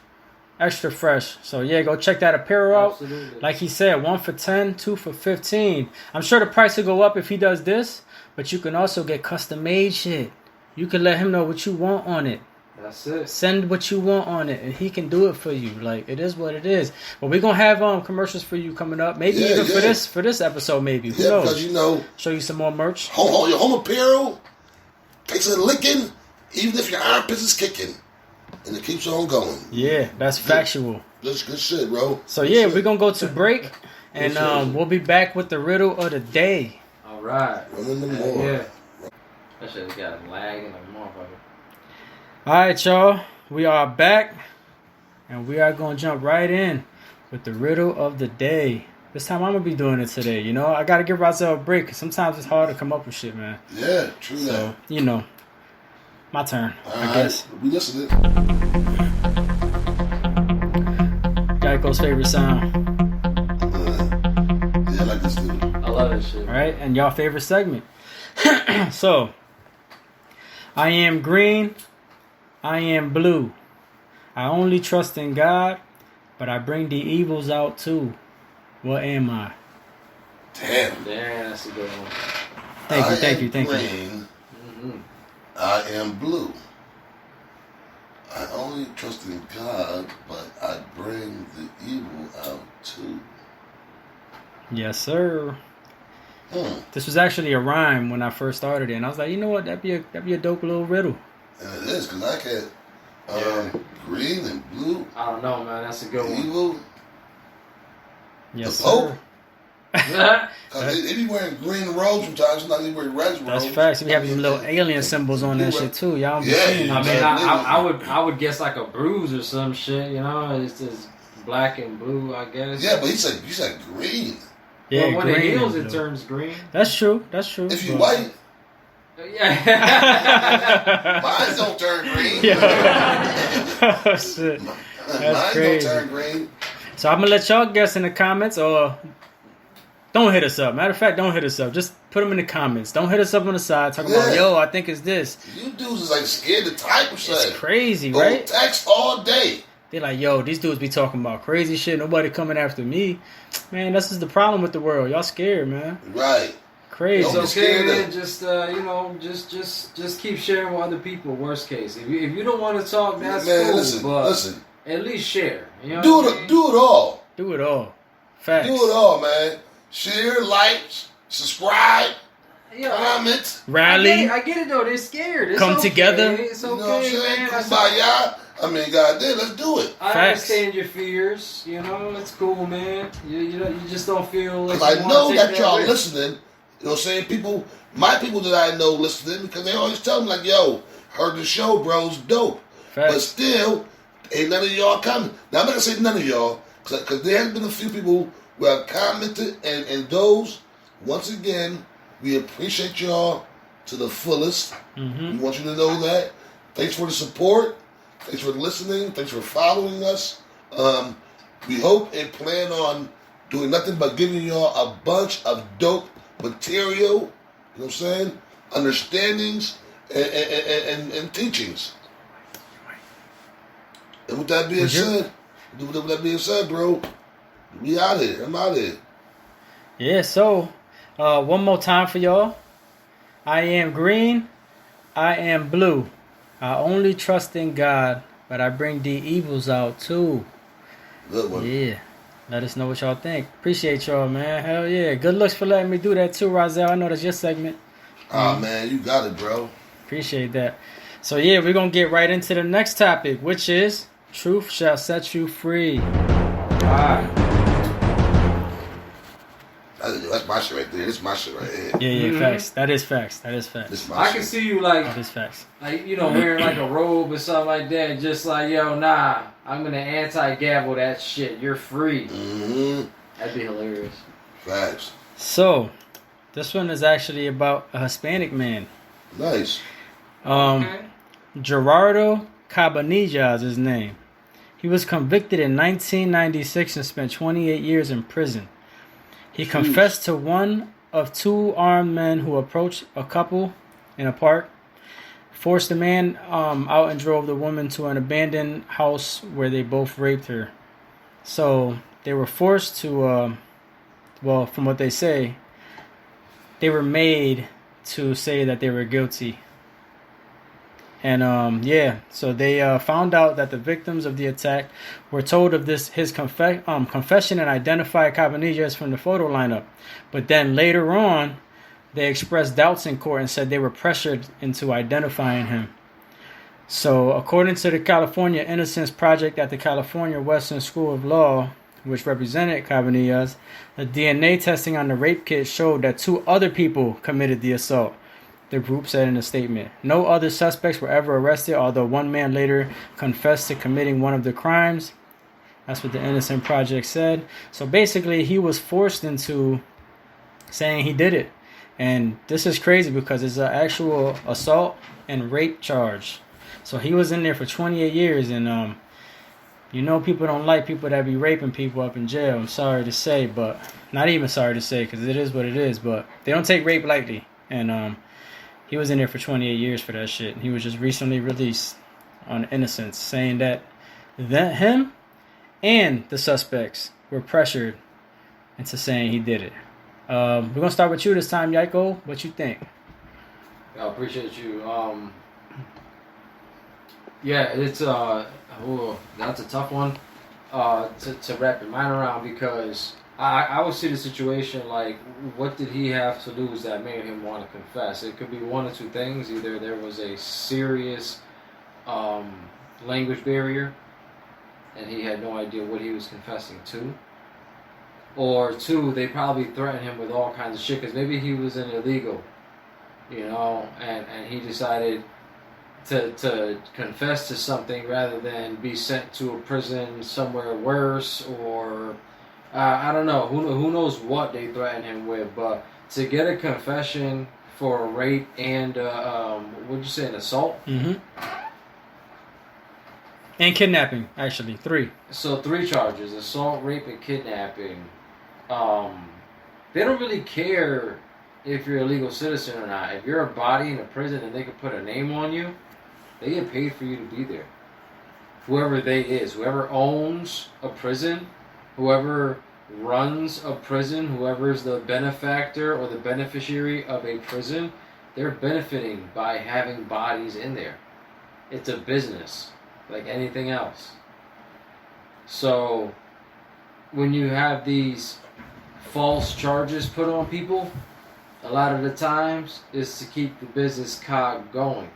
Extra fresh. So yeah, go check that apparel out. Absolutely. Like he said, 1 for 10, 2 for 15. I'm sure the price will go up if he does this, but you can also get custom made shit. You can let him know what you want on it. That's it. Send what you want on it, and he can do it for you. Like, it is what it is. But we're gonna have commercials for you coming up. Maybe even for this episode. Maybe who knows? Because show you some more merch. Your home apparel takes a licking, even if your armpits is kicking. And it keeps on going. Yeah, that's factual. That's good shit, bro. So yeah, we're gonna go to break, and we'll be back with the riddle of the day. All right. Yeah. That shit got lagging like a motherfucker. All right, y'all. We are back, and we are gonna jump right in with the riddle of the day. This time I'm gonna be doing it today. You know, I gotta give myself a break. 'Cause sometimes it's hard to come up with shit, man. Yeah, true that. So you know. My turn, I guess. We listening. Geico's favorite sound. Yeah, I like this too. I love this shit. All right, and y'all favorite segment. So, I am green, I am blue. I only trust in God, but I bring the evils out too. What am I? Damn, that's a good one. Thank you. Mm-hmm. I am blue. I only trust in God, but I bring the evil out too. Yes, sir. This was actually a rhyme when I first started it, and I was like, you know what, that'd be a dope little riddle. And it is, because I can't green and blue. I don't know, man. That's a good one. Evil. Yes, the Pope. sir. Because they be wearing green robes sometimes, not even wearing red robes. That's facts. We have them little alien symbols on that shit too. Y'all be seeing I them. mean, I would guess like a bruise or some shit. You know, it's just black and blue, I guess. Yeah, but he said green. Yeah, well, when green it heals, and it blue. turns green. That's true. If you white, Yeah. Mine don't turn green. Oh, shit. Mine crazy. don't turn green. So I'm gonna let y'all guess in the comments, or don't hit us up. Matter of fact, don't hit us up. Just put them in the comments. Don't hit us up on the side. Talk about, yo, I think it's this. You dudes is like scared to type or something. It's crazy, Go right? text all day. They're like, yo, these dudes be talking about crazy shit. Nobody coming after me. Man, this is the problem with the world. Y'all scared, man. Right. Crazy. Don't It's be okay, scared man. of- Just keep sharing with other people. Worst case, if you don't want to talk, that's Man, cool. listen, but listen. at least share. You know Do what I it, mean? do it all. Do it all. Facts. Do it all, man. Share, like, subscribe, Yeah, comment. Rally. I get it though. They're scared. It's Come okay. together. It's You know what I'm okay, saying? man. Kumbaya. I mean, goddamn, let's do it. I Facts. understand your fears. You know, it's cool, man. You just don't feel like Because you I wanna know take that y'all risk. listening. You know what I'm saying? People, my people that I know listening, because they always tell me, like, yo, heard the show, bro, it's dope. But Facts. still, ain't none of y'all coming. Now, I'm not going to say none of y'all, because there has been a few people who have commented, and those, once again, we appreciate y'all to the fullest. Mm-hmm. We want you to know that. Thanks for the support. Thanks for listening. Thanks for following us. We hope and plan on doing nothing but giving y'all a bunch of dope material, you know what I'm saying? Understandings and teachings. And with that being said, bro, we out here. I'm out here. Yeah, so one more time for y'all. I am green. I am blue. I only trust in God, but I bring the evils out too. Good one. Yeah. Let us know what y'all think. Appreciate y'all, man. Hell yeah. Good looks for letting me do that too, Rozelle. I know that's your segment. Oh, man, you got it, bro. Appreciate that. So yeah, we're going to get right into the next topic, which is truth shall set you free. Alright. That's my shit right there. This is my shit right here. Yeah, Mhm. facts. That is facts. That is facts. This is my I shit. can see you like That is facts. wearing like a robe or something like that, just like, yo, nah, I'm gonna anti-gavel that shit. You're free. Mm-hmm. That'd be hilarious. Facts. So, this one is actually about a Hispanic man. Nice. Gerardo Cabanillas is his name. He was convicted in 1996 and spent 28 years in prison. He confessed to one of two armed men who approached a couple in a park, forced the man out and drove the woman to an abandoned house where they both raped her. So they were forced to, well, from what they say, they were made to say that they were guilty. And so they found out that the victims of the attack were told of his confession and identified Cabanillas from the photo lineup. But then later on, they expressed doubts in court and said they were pressured into identifying him. So according to the California Innocence Project at the California Western School of Law, which represented Cabanillas, the DNA testing on the rape kit showed that two other people committed the assault. The group said in a statement. No other suspects were ever arrested, although one man later confessed to committing one of the crimes. That's what the Innocent Project said. So basically, he was forced into saying he did it. And this is crazy because it's an actual assault and rape charge. So he was in there for 28 years. And, people don't like people that be raping people up in jail. I'm sorry to say, but not even sorry to say because it is what it is. But they don't take rape lightly. And, he was in there for 28 years for that shit. He was just recently released on innocence, saying that him and the suspects were pressured into saying he did it. We're going to start with you this time, Yaiko. What you think? I appreciate you. It's that's a tough one to wrap your mind around because I would see the situation like, what did he have to lose that made him want to confess? It could be one of two things. Either there was a serious language barrier, and he had no idea what he was confessing to. Or two, they probably threatened him with all kinds of shit, because maybe he was an illegal, and he decided to confess to something rather than be sent to a prison somewhere worse, or I don't know. Who knows what they threatened him with? But to get a confession for rape and what'd you say, an assault? Mm-hmm. And kidnapping, actually, 3. So 3 charges: assault, rape, and kidnapping. They don't really care if you're a legal citizen or not. If you're a body in a prison and they can put a name on you, they get paid for you to be there. Whoever they is, whoever owns a prison, whoever runs a prison, whoever's the benefactor or the beneficiary of a prison, they're benefiting by having bodies in there. It's a business like anything else. So when you have these false charges put on people, a lot of the times it's to keep the business cog going.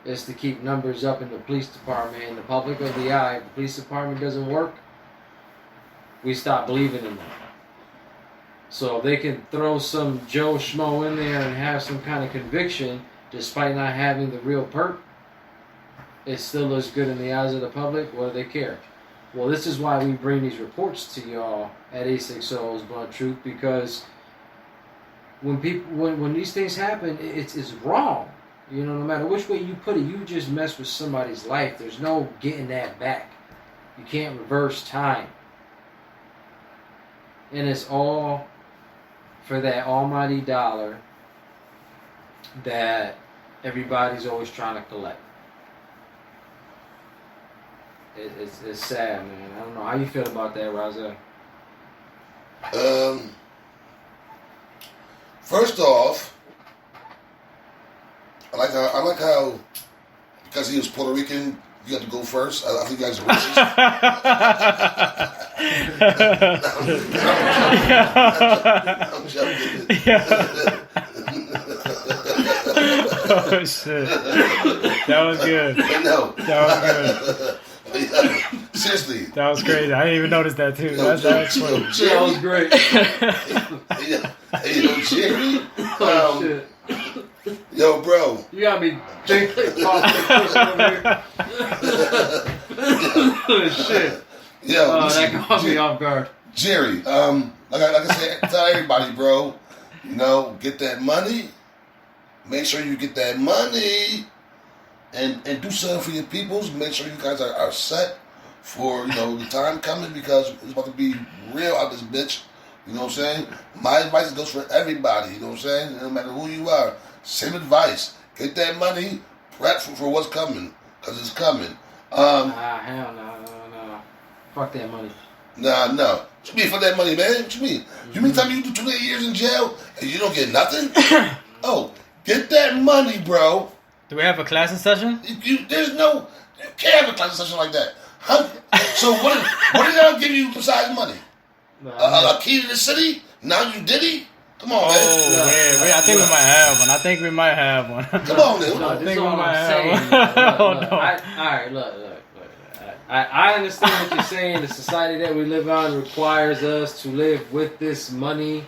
It's to keep numbers up in the police department, in the public of the eye. If the police department doesn't work, we stop believing in them. So they can throw some Joe Schmo in there and have some kind of conviction despite not having the real perp. It still looks good in the eyes of the public. What do they care? Well, this is why we bring these reports to y'all at A60's Blunt Truth, because when these things happen, it's wrong. You know, no matter which way you put it, you just mess with somebody's life. There's no getting that back. You can't reverse time. And it's all for that almighty dollar that everybody's always trying to collect. It's sad, man. I don't know how you feel about that, Raza. First off, I like how because he was Puerto Rican, you have to go first. I think you guys are racist. I'm joking. Oh shit! That was good. No. That was good. Seriously. That was crazy. I didn't even notice that too. That was great. Hey, yo, Jerry. Oh, shit. Yo, bro. You got me thinking about shit. Yo, that caught me off guard. Jerry, like I said, tell everybody, bro, you know, get that money. Make sure you get that money and do something for your peoples. Make sure you guys are set for, you know, the time coming, because it's about to be real out this bitch. You know what I'm saying? My advice goes for everybody. You know what I'm saying? No matter who you are. Same advice. Get that money. Prep for what's coming. Because it's coming. Hell no. Fuck that money. Nah. What you mean for that money, man? What you mean? You mean tell me you do 28 years in jail and you don't get nothing? Oh, get that money, bro. Do we have a class session? You can't have a class session like that. So what did I give you besides money? A key to the city? Now you Diddy? Come on, man. Oh, I think we might have one. Come on, man. No, this is all I'm saying. Alright, look. I understand what you're saying. The society that we live on requires us to live with this money,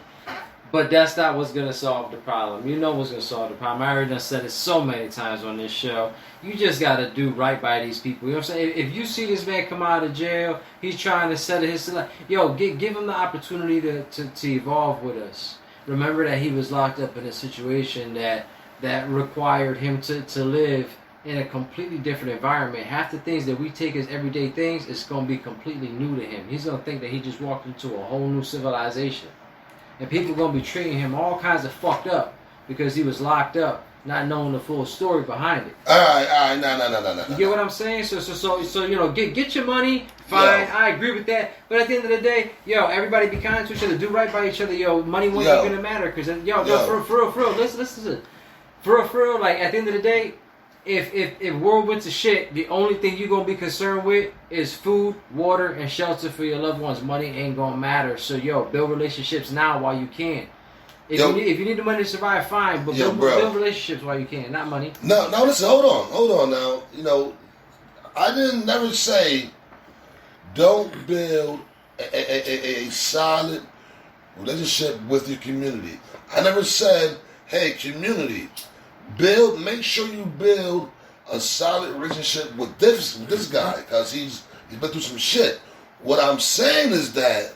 but that's not what's going to solve the problem. You know what's going to solve the problem. I already done said it so many times on this show. You just got to do right by these people. You know what I'm saying? If you see this man come out of jail, he's trying to settle his life. Yo, give him the opportunity to evolve with us. Remember that he was locked up in a situation that required him to live in a completely different environment. Half the things that we take as everyday things is going to be completely new to him. He's going to think that he just walked into a whole new civilization. And people are going to be treating him all kinds of fucked up because he was locked up, not knowing the full story behind it. All right, no. You get what I'm saying? So you know, get your money, fine, I agree with that. But at the end of the day, yo, everybody be kind to each other, do right by each other. Yo, money ain't gonna matter, because for real, listen. For real, like at the end of the day, if world went to shit, the only thing you gonna be concerned with is food, water, and shelter for your loved ones. Money ain't gonna matter. So yo, build relationships now while you can. If you need the money to survive, fine, but build relationships while you can, not money. No, listen, hold on now. You know, I didn't never say don't build a solid relationship with your community. I never said, hey, community, make sure you build a solid relationship with this guy, because he's been through some shit. What I'm saying is that,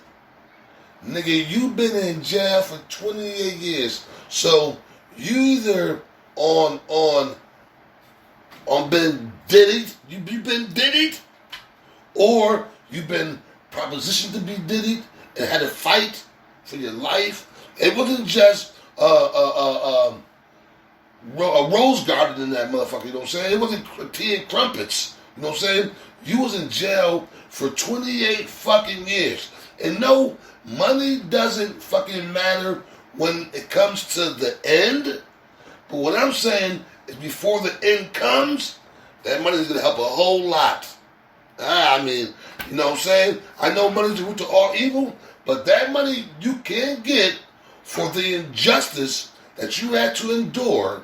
nigga, you've been in jail for 28 years. So You either on been diddied, you've been diddied, or you've been propositioned to be diddied and had to fight for your life. It wasn't just a rose garden in that motherfucker, you know what I'm saying? It wasn't tea and crumpets, you know what I'm saying? You was in jail for 28 fucking years. And no, money doesn't fucking matter when it comes to the end. But what I'm saying is before the end comes, that money is going to help a whole lot. I mean, you know what I'm saying? I know money's the root to all evil, but that money you can get for the injustice that you had to endure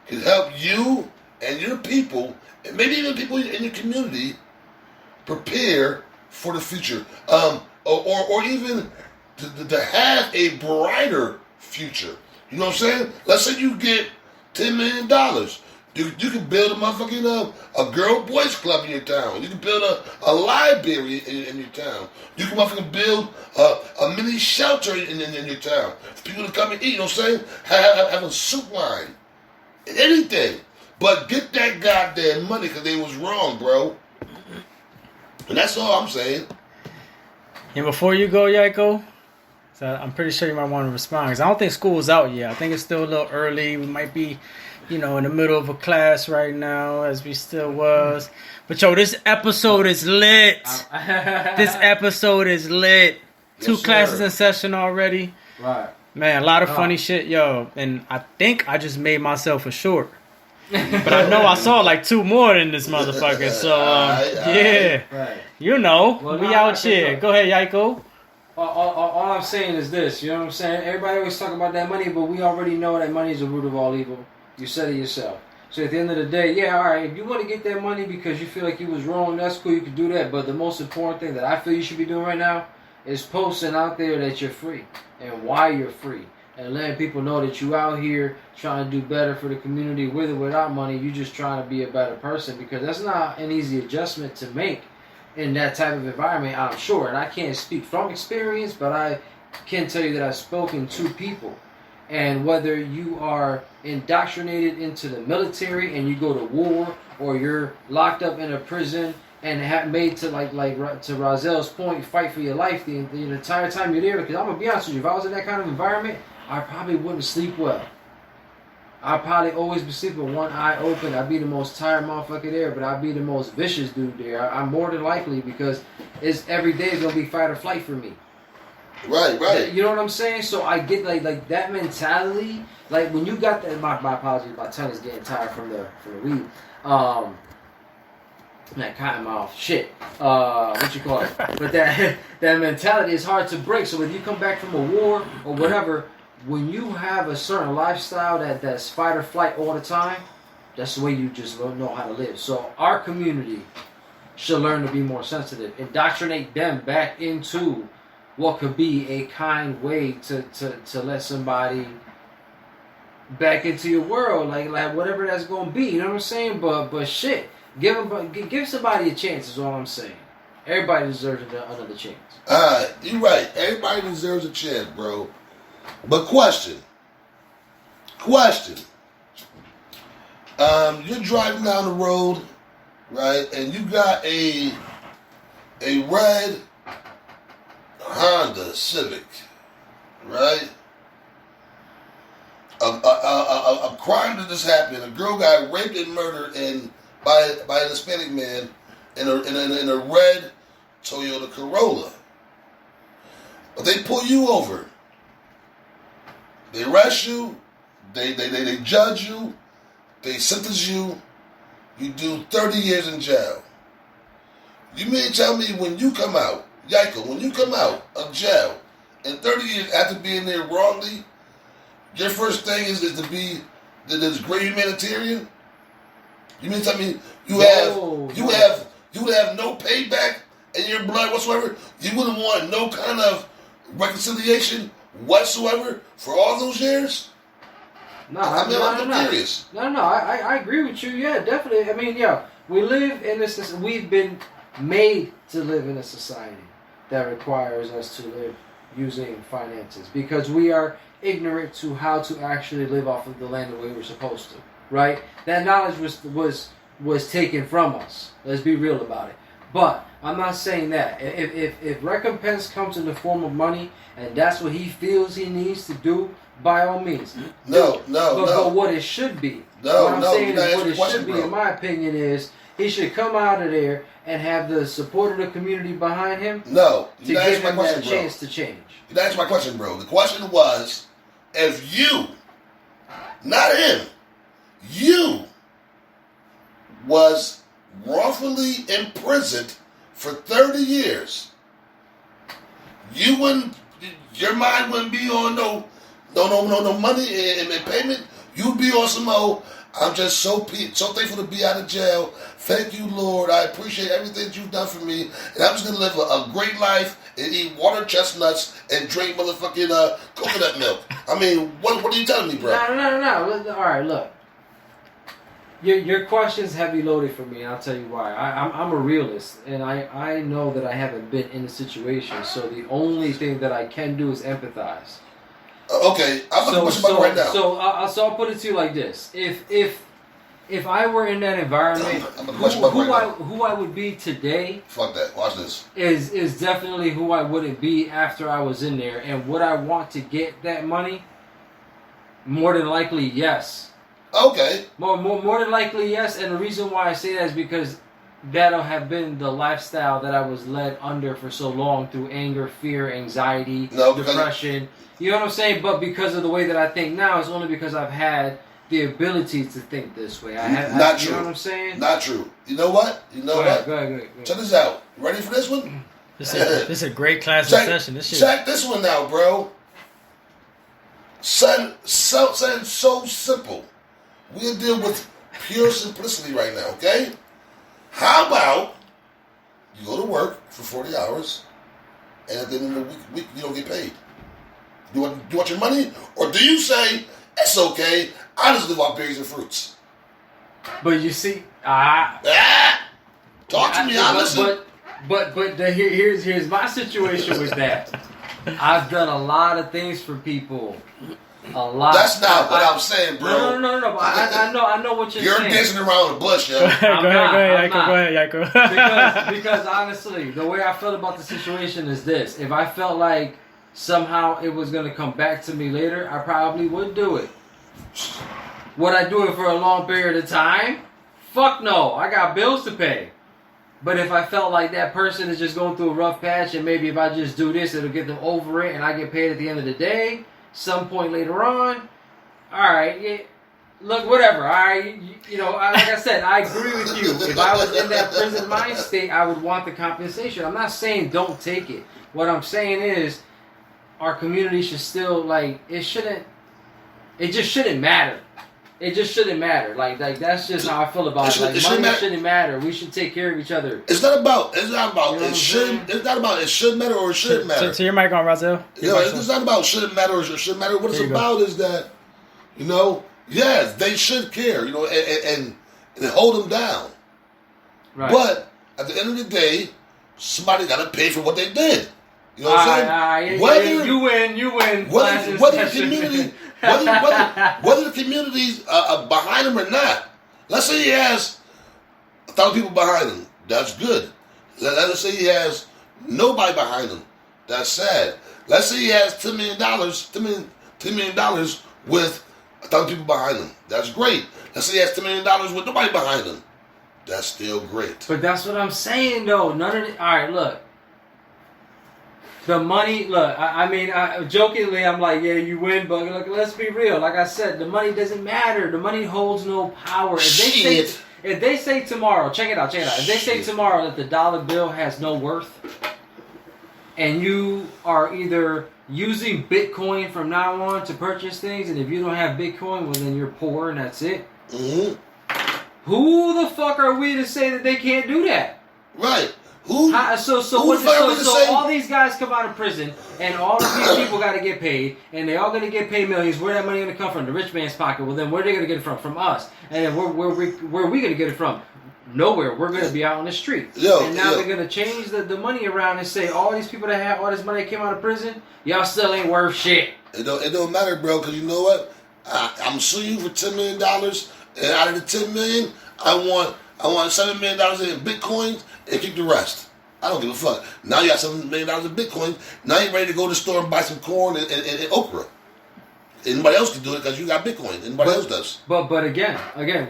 can help you and your people, and maybe even people in your community, prepare for the future. Or even to have a brighter future. You know what I'm saying? Let's say you get $10 million. You can build a motherfucking a girl boys club in your town. You can build a library in your town. You can motherfucking build a mini shelter in your town for people to come and eat. You know what I'm saying? Have a soup line. Anything. But get that goddamn money because they was wrong, bro. And that's all I'm saying. And before you go, Yaiko, so I'm pretty sure you might want to respond because I don't think school's out yet. I think it's still a little early. We might be, in the middle of a class right now, as we still was. But yo, this episode is lit. This episode is lit. Yes, 2 classes sir. in session already. Right. Man, a lot of funny shit, yo. And I think I just made myself a short. But I know I saw like 2 more in this motherfucker. So, yeah. Right. Well, we out here. Go ahead, Yaiko. All I'm saying is this, you know what I'm saying? Everybody always talk about that money, but we already know that money is the root of all evil. You said it yourself. So at the end of the day, yeah, all right, if you want to get that money because you feel like you was wrong, that's cool, you can do that. But the most important thing that I feel you should be doing right now is posting out there that you're free and why you're free. And letting people know that you out here trying to do better for the community with or without money. You just trying to be a better person because that's not an easy adjustment to make in that type of environment, I'm sure. And I can't speak from experience, but I can tell you that I've spoken to people. And whether you are indoctrinated into the military and you go to war, or you're locked up in a prison and have made to like to Razel's point, fight for your life the entire time you're there. Because I'm gonna be honest with you, if I was in that kind of environment, I probably wouldn't sleep well. I'd probably always be sleeping with one eye open. I'd be the most tired motherfucker there, but I'd be the most vicious dude there. I'm more than likely because it's every day is gonna be fight or flight for me. Right. You know what I'm saying? So I get like that mentality. Like when you got that, my apologies, my tongue is getting tired from the weed. That cotton mouth shit. What you call it? But that mentality is hard to break. So when you come back from a war or whatever, when you have a certain lifestyle that's fight or flight all the time, that's the way you just know how to live. So our community should learn to be more sensitive. Indoctrinate them back into what could be a kind way to let somebody back into your world, like whatever that's gonna be. You know what I'm saying? But shit, give somebody a chance. Is all I'm saying. Everybody deserves another chance. You're right. Everybody deserves a chance, bro. But question. You're driving down the road, right, and you got a red Honda Civic, right? A crime that just happened. A girl got raped and murdered by an Hispanic man in a red Toyota Corolla. But they pull you over. They arrest you. They judge you. They sentence you. You do 30 years in jail. You mean tell me when you come out, Yaiko, when you come out of jail, and 30 years after being there wrongly, your first thing is to be this great humanitarian? You mean tell me you would have no payback in your blood whatsoever? You wouldn't want no kind of reconciliation whatsoever for all those years? No, I'm curious. No, I agree with you. Yeah, definitely. I mean, yeah, we live in this. We've been made to live in a society that requires us to live using finances because we are ignorant to how to actually live off of the land the way we're supposed to. Right? That knowledge was taken from us. Let's be real about it. But I'm not saying that. If recompense comes in the form of money and that's what he feels he needs to do, by all means. But what it should be. What I'm saying is what it should be, in my opinion, is he should come out of there and have the support of the community behind him. No. To give him that chance to change. That's my question, bro. The question was, if you, not him, you was wrongfully imprisoned for 30 years, your mind wouldn't be on no money and payment. You'd be on some I'm just so thankful to be out of jail. Thank you, Lord. I appreciate everything that you've done for me. And I'm just going to live a great life and eat water chestnuts and drink motherfucking coconut milk. I mean, what are you telling me, bro? No. All right, look. Your question's heavy loaded for me, and I'll tell you why. I'm a realist, and I know that I haven't been in the situation, so the only thing that I can do is empathize. Okay, I'm going to push about right now. So I'll put it to you like this: if I were in that environment, who I would be today, fuck that. Watch this. Is definitely who I wouldn't be after I was in there, and would I want to get that money? More than likely, yes. Okay. More than likely, yes. And the reason why I say that is because that'll have been the lifestyle that I was led under for so long through anger, fear, anxiety, depression. You know what I'm saying? But because of the way that I think now, it's only because I've had the ability to think this way. Not true. You know what I'm saying? Not true. You know what? Go ahead. Check this out. Ready for this one? This is a great class session. Check this one out, bro. Something so simple. We'll deal with pure simplicity right now, okay? How about you go to work for 40 hours and at the end of the week you don't get paid? Do you want your money? Or do you say, it's okay, I just live off berries and fruits? But you see, talk to me, I listen. But here's my situation with that. I've done a lot of things for people. A lot. That's not what I'm saying, bro. No. But I know what you're saying. You're dancing around the bush, yo. Go ahead, Yako. because honestly, the way I felt about the situation is this: if I felt like somehow it was gonna come back to me later, I probably would do it. Would I do it for a long period of time? Fuck no. I got bills to pay. But if I felt like that person is just going through a rough patch, and maybe if I just do this, it'll get them over it, and I get paid at the end of the day. Some point later on, all right, yeah, look, whatever. Like I said, I agree with you. If I was in that prison mind state, I would want the compensation. I'm not saying don't take it. What I'm saying is, our community should still it just shouldn't matter. It just shouldn't matter. Like that's just how I feel about it. Money shouldn't matter. We should take care of each other. It's not about it should matter or it shouldn't matter. So your mic on, Razel? It's not about shouldn't matter or shouldn't matter. What it's about is that, yes, they should care, and hold them down. Right. But at the end of the day, somebody got to pay for what they did. You know what I'm saying? You win. Whether the community's behind him or not. Let's say he has 1,000 people behind him. That's good. Let's say he has nobody behind him. That's sad. Let's say he has $10 million with 1,000 people behind him. That's great. Let's say he has $10 million with nobody behind him. That's still great. But that's what I'm saying, though. All right, look. The money, jokingly, I'm like, yeah, you win, but look, let's be real. Like I said, the money doesn't matter. The money holds no power. If they say tomorrow, check it out. If they say tomorrow that the dollar bill has no worth, and you are either using Bitcoin from now on to purchase things, and if you don't have Bitcoin, well, then you're poor, and that's it. Mm-hmm. Who the fuck are we to say that they can't do that? Right. So all these guys come out of prison, and all of these people got to get paid, and they all going to get paid millions. Where that money going to come from? The rich man's pocket. Well, then where are they going to get it from? From us. And then where we going to get it from? nowhere. We're going to be out on the street. And now they're going to change the money around and say all these people that have all this money that came out of prison, y'all still ain't worth shit. It don't matter, bro, because you know what? I'm suing you for $10 million, and out of the $10 million, I want $7 million in Bitcoins and keep the rest. I don't give a fuck. Now you got $7 million in Bitcoin. Now you're ready to go to the store and buy some corn and okra. Anybody else can do it because you got Bitcoin. Anybody else does. But again,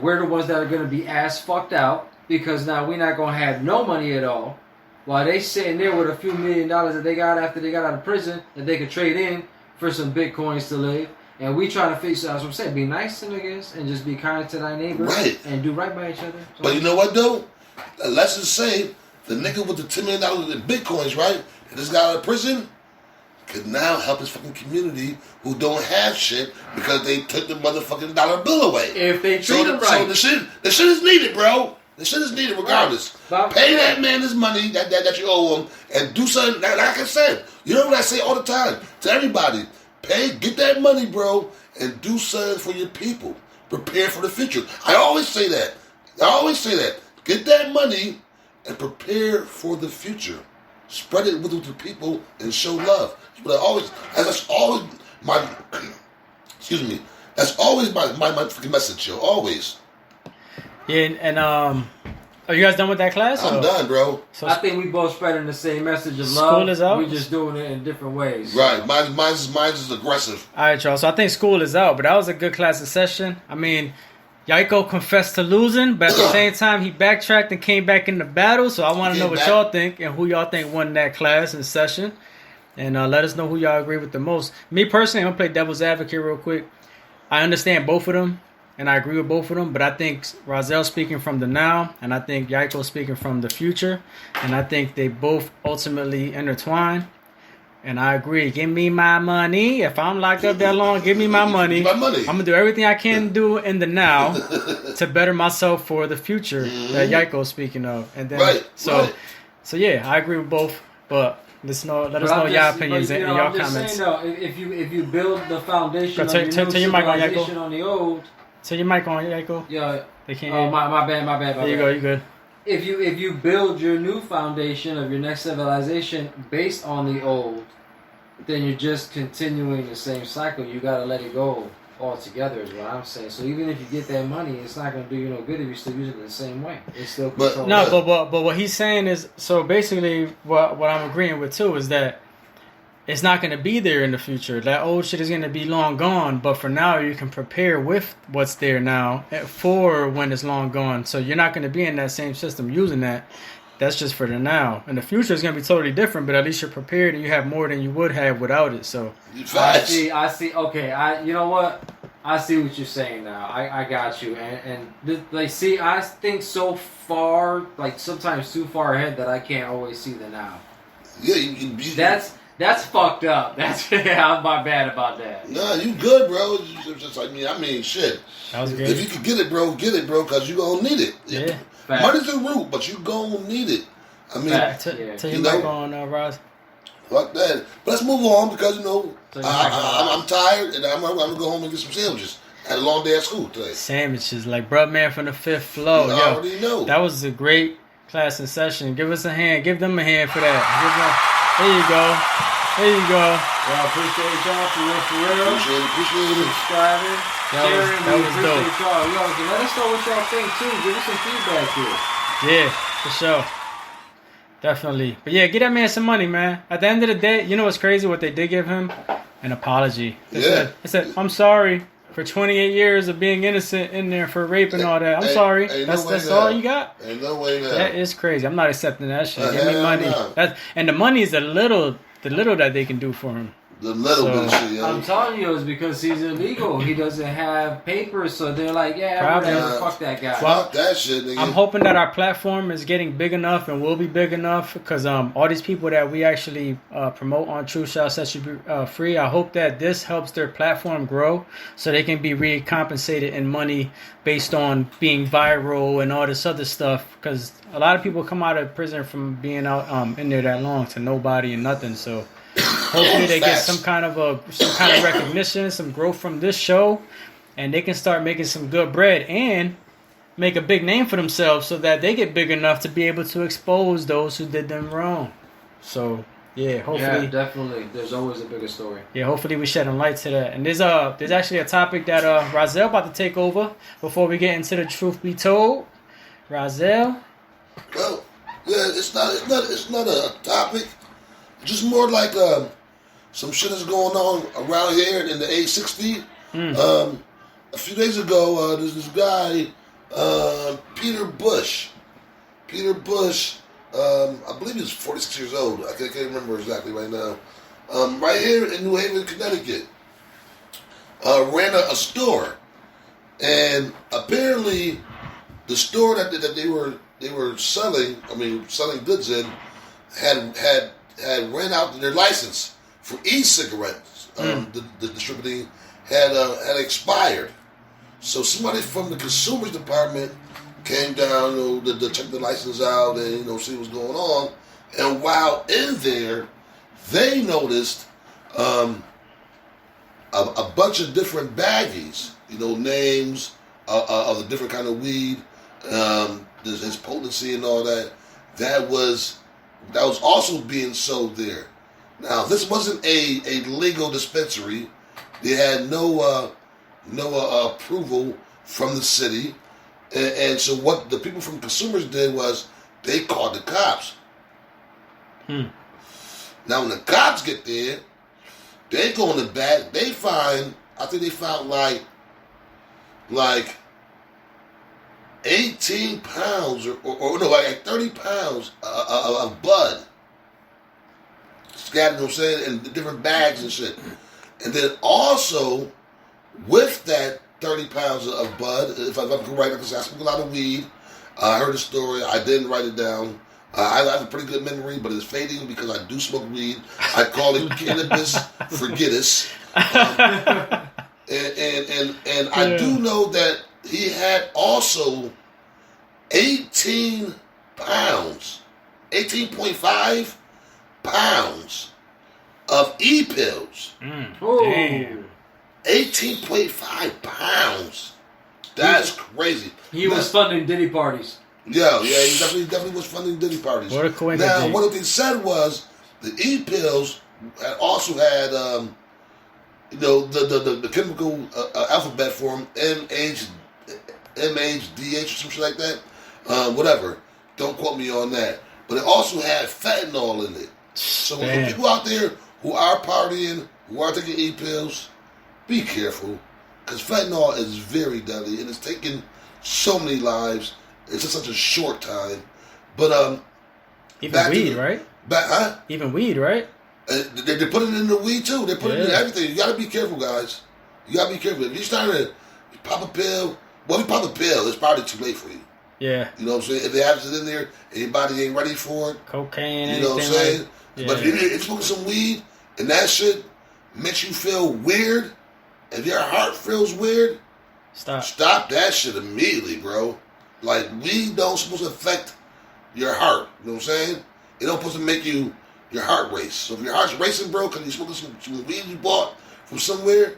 we're the ones that are going to be ass fucked out because now we're not going to have no money at all. While they sitting there with a few $1 million that they got after they got out of prison that they could trade in for some Bitcoins to live. And we try to fix it. That's what I'm saying. Be nice to niggas and just be kind to thy neighbor. Right. And do right by each other. So but you know what, though? Let's just say the nigga with the $10 million in Bitcoins, right? That just got out of prison could now help his fucking community who don't have shit because they took the motherfucking dollar bill away. If they treat him right. So the shit is needed, bro. The shit is needed regardless. Right. Pay that man his money that you owe him and do something. Like I said, you know what I say all the time to everybody. Get that money, bro, and do something for your people. Prepare for the future. I always say that. Get that money and prepare for the future. Spread it with the people and show love. But that's always my excuse me. That's always my fucking message, yo. Always. Yeah, and are you guys done with that class? I'm done, bro. So I think we both spreading the same message of love. School is out. We're just doing it in different ways. Right. Mine's is aggressive. All right, y'all. So I think school is out, but that was a good class of session. I mean, Yaiko confessed to losing, but at the same time, he backtracked and came back in the battle. So I want to know what y'all think and who y'all think won that class and session. And let us know who y'all agree with the most. Me personally, I'm going to play devil's advocate real quick. I understand both of them, and I agree with both of them, but I think Rozelle speaking from the now, and I think Yaiko speaking from the future, and I think they both ultimately intertwine. And I agree. Give me my money. If I'm locked up that long, give me my money. I'm going to do everything I can do in the now to better myself for the future that Yaiko's speaking of. And then, So yeah, I agree with both, but let us know your opinions and your comments. Saying, though, if you build the foundation turn your mic on, civilization on the old. Turn your mic on, Yaiko. Yeah. They can't hear you. My bad. There you go. You good. If you build your new foundation of your next civilization based on the old, then you're just continuing the same cycle. You got to let it go altogether is what I'm saying. So even if you get that money, it's not going to do you no good if you still use it the same way. It's still controlled. But what he's saying is, so basically what I'm agreeing with too is that it's not going to be there in the future. That old shit is going to be long gone, but for now you can prepare with what's there now for when it's long gone. So you're not going to be in that same system using that. That's just for the now. In the future, it's going to be totally different, but at least you're prepared and you have more than you would have without it. So I see. Okay, you know what? I see what you're saying now. I got you. I think so far, like sometimes too far ahead that I can't always see the now. Yeah, That's fucked up. I'm my bad about that. Nah, you good, bro. It's just like me. I mean, shit. That was good. If you can get it, bro, because you gonna need it. Yeah. Money's the root, but you gonna need it. I mean, tell you back on, Roz. Fuck that. But let's move on because, I'm tired and I'm gonna go home and get some sandwiches. I had a long day at school today. Sandwiches, like bruh man from the fifth floor. You already know. That was a great class and session. Give us a hand. Give them a hand for that. There you go. Well, appreciate y'all for real. Appreciate it. Subscribing, sharing. That was dope. Y'all. Let us know what y'all think too. Give us some feedback here. Yeah, for sure. Definitely. But yeah, get that man some money, man. At the end of the day, you know what's crazy? What they did give him? An apology. They said, I'm sorry for 28 years of being innocent in there for rape and all that. I'm sorry. That's all you got? Ain't no way now. That is crazy. I'm not accepting that shit. Give me money. And the money is the little that they can do for him. The little bit of shit, yeah. I'm telling you, it's because he's illegal. He doesn't have papers, so they're like, whatever, fuck that guy. Fuck that shit, nigga. I'm hoping that our platform is getting big enough and will be big enough because all these people that we actually promote on Truth Shall Set You Free, I hope that this helps their platform grow so they can be recompensated in money based on being viral and all this other stuff because a lot of people come out of prison from being out in there that long to nobody and nothing, so hopefully they get some kind of recognition, some growth from this show, and they can start making some good bread. And make a big name for themselves so that they get big enough to be able to expose those who did them wrong. So, yeah, hopefully. Yeah, definitely. There's always a bigger story. Yeah, hopefully we shedding light to that. And there's actually a topic that Rozelle about to take over before we get into the truth be told. Rozelle? Well, yeah, it's not a topic. Just more like some shit is going on around here in the A60. A few days ago, there's this guy, Peter Bush. I believe he's 46 years old. I can't remember exactly right now. Right here in New Haven, Connecticut, ran a store, and apparently, the store that they were selling goods in, had ran out their license for e-cigarettes. The distributing had expired. So somebody from the consumer's department came down, to check the license out and see what's going on. And while in there, they noticed a bunch of different baggies, names of the different kind of weed, his potency and all that. That was also being sold there. Now, this wasn't a legal dispensary. They had no approval from the city. And so what the people from consumers did was they called the cops. Now, when the cops get there, they go in the back. They found like 18 pounds or no, like 30 pounds of bud scattered, in different bags and shit. And then also, with that 30 pounds of bud, if I'm correct, because I smoke a lot of weed. I heard the story. I didn't write it down. I have a pretty good memory, but it's fading because I do smoke weed. I call it cannabis forgetus. And I do know that he had also 18 pounds, 18.5 pounds of e-pills. Damn. 18.5 pounds. That's crazy. He was funding Diddy parties. Yeah, he definitely was funding Diddy parties. What a coincidence. Now, what they said was the e-pills also had, the chemical alphabet form MHDH or some shit like that. Whatever. Don't quote me on that. But it also had fentanyl in it. So for people out there who are partying, who are taking e-pills, be careful, because fentanyl is very deadly, and it's taken so many lives in such a short time. But even weed, right? Even weed, right? They put it in the weed too. They put it in everything. You got to be careful, guys. You got to be careful. If you're starting to pop a pill, if you pop a pill, it's probably too late for you. Yeah. You know what I'm saying? If they have it in there and your body ain't ready for it, cocaine, you know what I'm saying? But if you're smoking some weed and that shit makes you feel weird, if your heart feels weird, stop that shit immediately, bro. Like, weed don't supposed to affect your heart. You know what I'm saying? It don't supposed to make your heart race. So if your heart's racing, bro, because you're smoking some weed you bought from somewhere,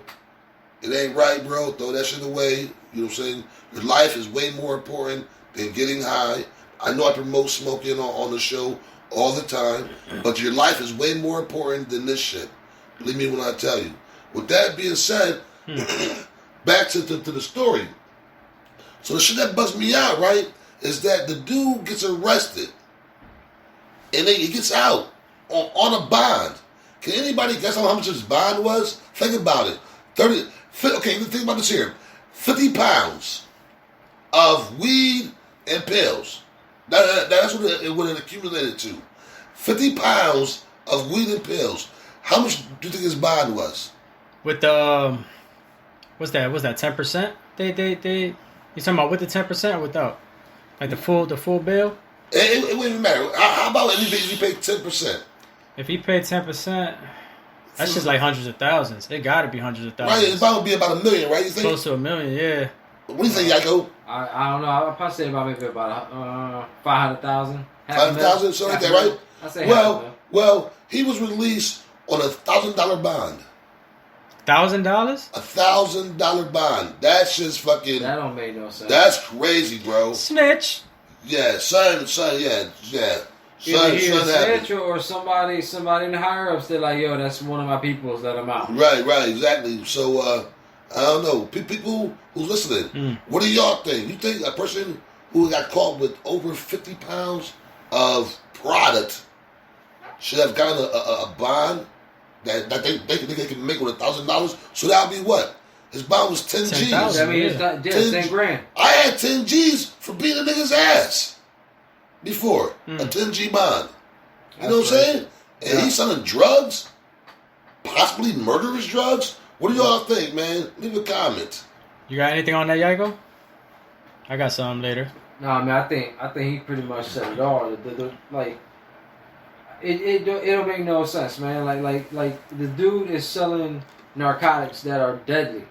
it ain't right, bro. Throw that shit away. You know what I'm saying? Your life is way more important than getting high. I know I promote smoking on the show all the time, but your life is way more important than this shit. Believe me when I tell you. With that being said, back to the story. So the shit that bugs me out, right, is that the dude gets arrested and then he gets out on a bond. Can anybody guess how much his bond was? Think about it. Think about this here. 50 pounds of weed and pills. That's what it would have accumulated to. 50 pounds of weed and pills. How much do you think his bond was? With the what's that 10%? They you talking about with the 10% or without? Like the full bill? It wouldn't even matter. How about if he paid 10%? If he paid 10%, that's just like hundreds of thousands. It got to be hundreds of thousands. Right, it's about to be about $1 million, right? You think? Close to $1 million, yeah. What do you think, Yako? I don't know. I'll probably say about 500,000. 500,000, something like that, right? I say well, he was released on $1,000 bond. $1,000? $1,000 bond. That's just fucking. That don't make no sense. That's crazy, bro. Snitch. Yeah, son, yeah. Either he a happened. snitch or somebody in the higher ups. They're like, yo, that's one of my peoples that I'm out. Right, exactly. So, I don't know. People who's listening, what do y'all think? You think a person who got caught with over 50 pounds of product should have gotten a bond that they can make with $1,000? So that would be what? His bond was 10 G's. $10,000. I mean, it's not 10 grand. I had 10 G's for beating a nigga's ass before. A 10 G bond. You know what I'm saying? And he's selling drugs, possibly murderous drugs. What do y'all think, man? Leave a comment. You got anything on that, Yago? I got some later. No, I mean, I think he pretty much said it all. It don't make no sense, man. Like the dude is selling narcotics that are deadly.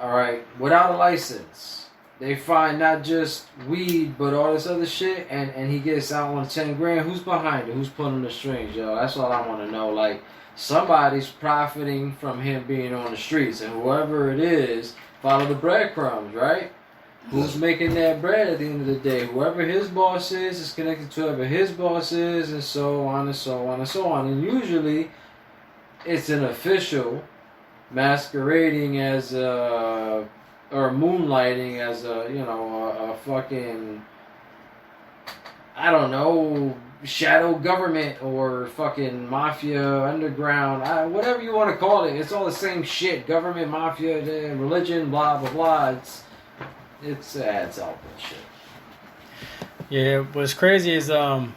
All right, without a license. They find not just weed, but all this other shit, and he gets out on 10 grand. Who's behind it? Who's pulling the strings, yo? That's all I want to know. Like, somebody's profiting from him being on the streets, and whoever it is, follow the breadcrumbs, right? Who's making that bread at the end of the day? Whoever his boss is connected to whoever his boss is, and so on and so on and so on. And usually, it's an official masquerading as a, or moonlighting as a fucking, I don't know, shadow government or fucking mafia, underground, whatever you want to call it. It's all the same shit. Government, mafia, religion, blah, blah, blah. It's all bullshit. Yeah, what's crazy is what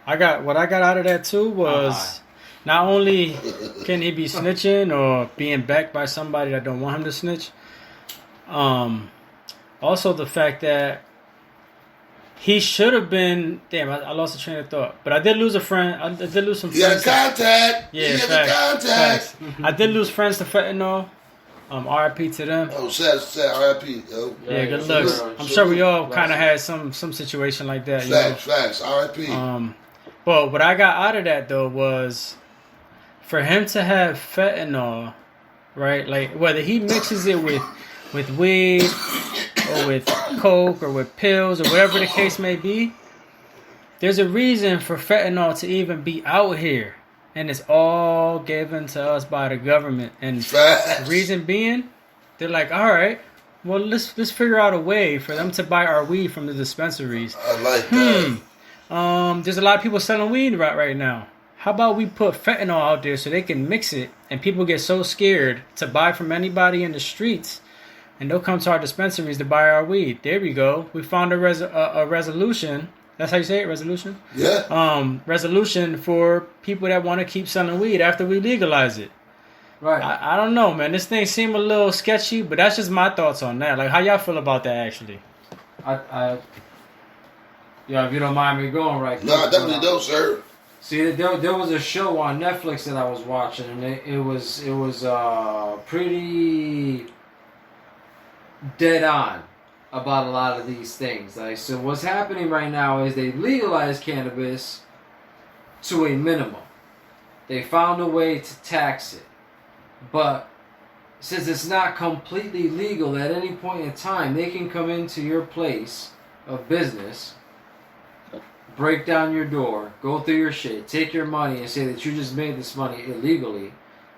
I got out of that too was not only can he be snitching or being backed by somebody that don't want him to snitch, also the fact that he should have been. Damn, I lost the train of thought. But I did lose a friend. I did lose some friends. You got contact. Yeah, you got contact. I did lose friends to fentanyl. RIP to them. Oh, sad RIP, yo. Yeah, good looks. I'm sure we all kind of had some situation like that. Facts, RIP. But what I got out of that though was for him to have fentanyl, right? Like whether he mixes it with weed or with coke or with pills or whatever the case may be, there's a reason for fentanyl to even be out here. And it's all given to us by the government. And the reason being, they're like, all right, well, let's figure out a way for them to buy our weed from the dispensaries. I like that. There's a lot of people selling weed right now. How about we put fentanyl out there so they can mix it and people get so scared to buy from anybody in the streets and they'll come to our dispensaries to buy our weed. There we go. We found a resolution. That's how you say it, resolution? Yeah. Resolution for people that want to keep selling weed after we legalize it. Right. I don't know, man. This thing seemed a little sketchy, but that's just my thoughts on that. Like, how y'all feel about that, actually? Yeah, if you don't mind me going right quick. No, I definitely don't, sir. See, there was a show on Netflix that I was watching, and it was pretty dead on about a lot of these things. Like, so what's happening right now is they legalized cannabis to a minimum. They found a way to tax it. But since it's not completely legal, at any point in time, they can come into your place of business, break down your door, go through your shit, take your money and say that you just made this money illegally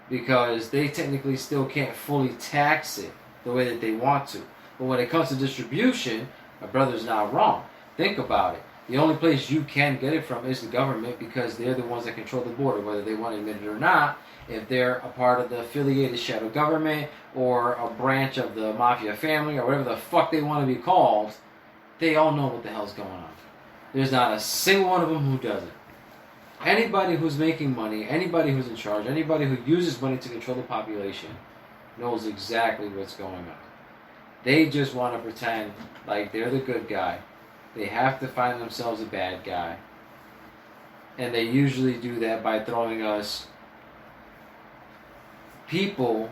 because they technically still can't fully tax it the way that they want to. But when it comes to distribution, my brother's not wrong. Think about it. The only place you can get it from is the government because they're the ones that control the border, whether they want to admit it or not. If they're a part of the affiliated shadow government or a branch of the mafia family or whatever the fuck they want to be called, they all know what the hell's going on. There's not a single one of them who doesn't. Anybody who's making money, anybody who's in charge, anybody who uses money to control the population knows exactly what's going on. They just want to pretend like they're the good guy. They have to find themselves a bad guy. And they usually do that by throwing us people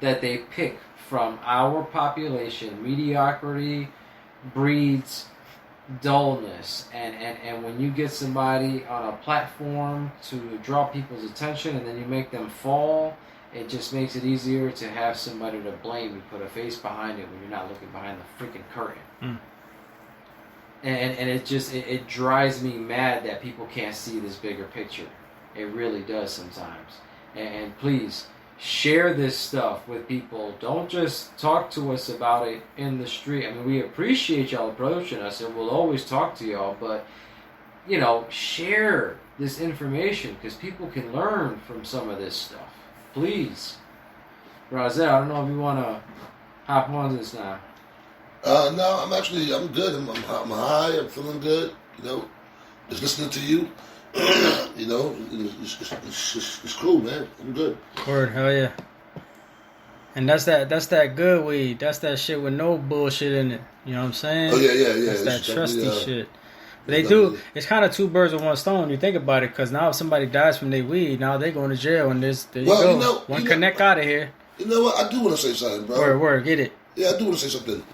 that they pick from our population. Mediocrity breeds dullness. And when you get somebody on a platform to draw people's attention and then you make them fall it just makes it easier to have somebody to blame and put a face behind it when you're not looking behind the freaking curtain. And it just it drives me mad that people can't see this bigger picture. It really does sometimes. And please share this stuff with people. Don't just talk to us about it in the street. I mean, we appreciate y'all approaching us, and we'll always talk to y'all. But share this information because people can learn from some of this stuff. Please, Razel, I don't know if you want to hop on this now. No, I'm good. I'm high. I'm feeling good. Just listening to you. It's cool, man. I'm good. Word, hell yeah. And that's that good weed. That's that shit with no bullshit in it. You know what I'm saying? Oh yeah. That's that trusty shit. But they do. It's kind of two birds with one stone. You think about it, because now if somebody dies from their weed, now they going to jail, and there you go. One connect out of here. You know what? I do want to say something, bro. Word, get it. Yeah, I do want to say something.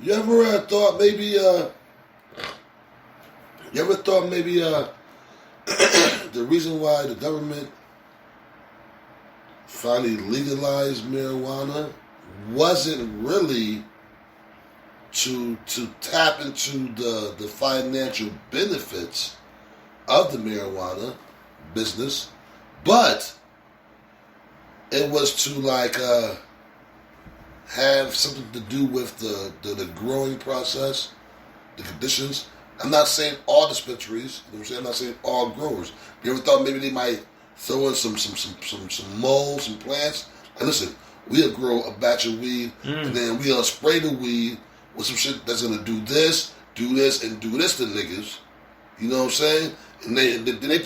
You ever thought maybe the reason why the government finally legalized marijuana wasn't really to tap into the financial benefits of the marijuana business, but it was to have something to do with the growing process, the conditions. I'm not saying all dispensaries. You know what I'm saying? I'm not saying all growers. You ever thought maybe they might throw in some molds, some plants? And listen, we'll grow a batch of weed, and then we'll spray the weed with some shit that's gonna do this, and do this to niggas. You know what I'm saying? And then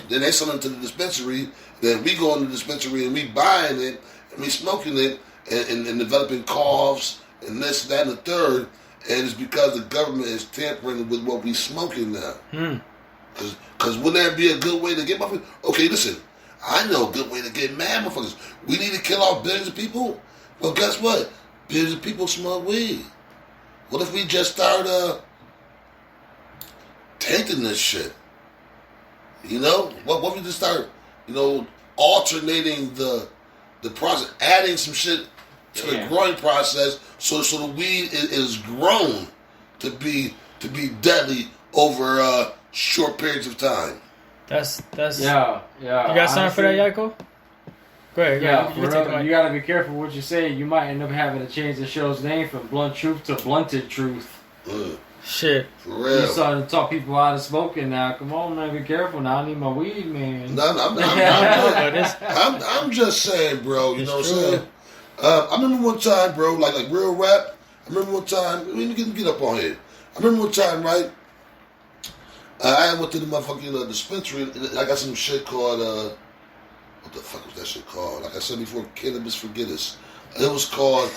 they sell it to the dispensary. Then we go in the dispensary and we buying it and we smoking it and developing coughs and this, that, and the third. And it's because the government is tampering with what we smoking now. Because wouldn't that be a good way to get motherfuckers? Okay, listen, I know a good way to get mad motherfuckers. We need to kill off billions of people. Well, guess what? Billions of people smoke weed. What if we just start tainting this shit? What if we just start, alternating the process, adding some shit to the growing process, so the weed is grown to be deadly over short periods of time. That's yeah. You got something for that, Yako? Go ahead. Yeah, you gotta be careful what you say. You might end up having to change the show's name from Blunt Truth to Blunted Truth. Shit. For real. You're starting to talk people out of smoking now. Come on, man, be careful now. I need my weed, man. I'm just saying, bro. You know what I'm saying? I remember one time, bro, like real rap. I remember one time. I mean, get up on here. I remember one time, right? I went to the motherfucking dispensary. And I got some shit called what the fuck was that shit called? Like I said before, Cannabis Forgetters. It was called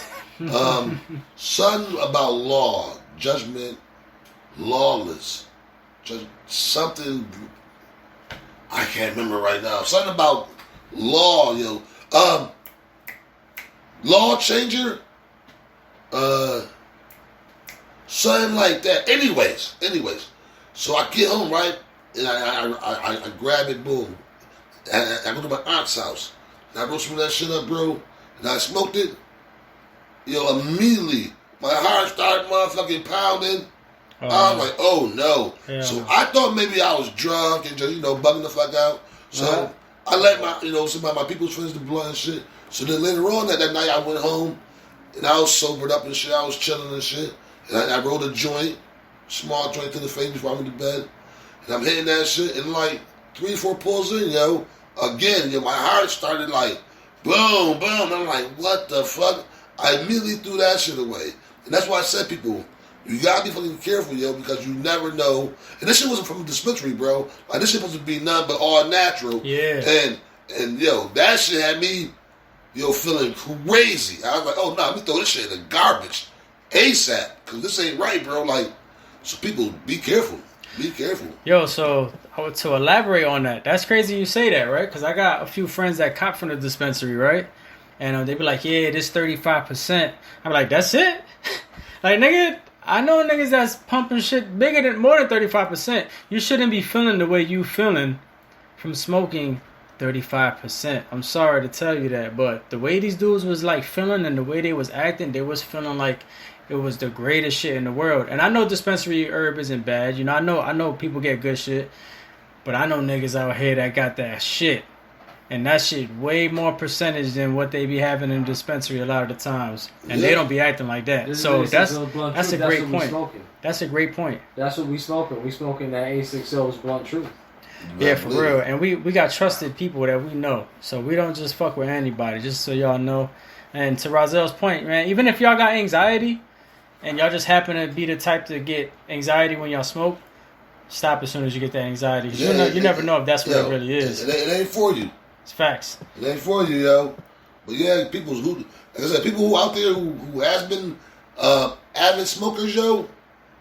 something about law, judgment, lawless, something. I can't remember right now. Something about law, yo. Law changer, something like that. Anyways. So I get home, right, and I grab it, boom, and I go to my aunt's house, and I wrote some of that shit up, bro, and I smoked it. Immediately my heart started motherfucking pounding. I was like, oh no. Yeah. So I thought maybe I was drunk and just bugging the fuck out. So I let some of my people's friends do blunt and shit. So then later on that night I went home and I was sobered up and shit. I was chilling and shit. And I rolled a joint, small joint to the face before I went to bed. And I'm hitting that shit and like 3-4 pulls in, again, my heart started like boom, boom. And I'm like, what the fuck? I immediately threw that shit away. And that's why I said, people, you gotta be fucking careful, because you never know. And this shit wasn't from a dispensary, bro. Like, this shit supposed to be nothing but all natural. Yeah. And that shit had me, feeling crazy. I was like, oh, no, let me throw this shit in the garbage ASAP. Because this ain't right, bro. Like, so people, be careful. Be careful. Yo, so to elaborate on that, that's crazy you say that, right? Because I got a few friends that cop from the dispensary, right? And they be like, yeah, this 35%. I'm like, that's it? Like, nigga, I know niggas that's pumping shit more than 35%. You shouldn't be feeling the way you feeling from smoking 35%. I'm sorry to tell you that, but the way these dudes was like feeling and the way they was acting, they was feeling like it was the greatest shit in the world. And I know dispensary herb isn't bad. You know, I know people get good shit, but I know niggas out here that got that shit. And that shit way more percentage than what they be having in dispensary a lot of the times. And they don't be acting like that. So that's a great point. That's a great point. That's what we smoking. We smoking that A60's Blunt Truth. Yeah, for real. And we got trusted people that we know. So we don't just fuck with anybody, just so y'all know. And to Rozel's point, man, even if y'all got anxiety and y'all just happen to be the type to get anxiety when y'all smoke, stop as soon as you get that anxiety. You never know if that's what it really is. It ain't for you. It's facts. It ain't for you, yo. But yeah, people who, like I said, people who out there who has been avid smokers, yo.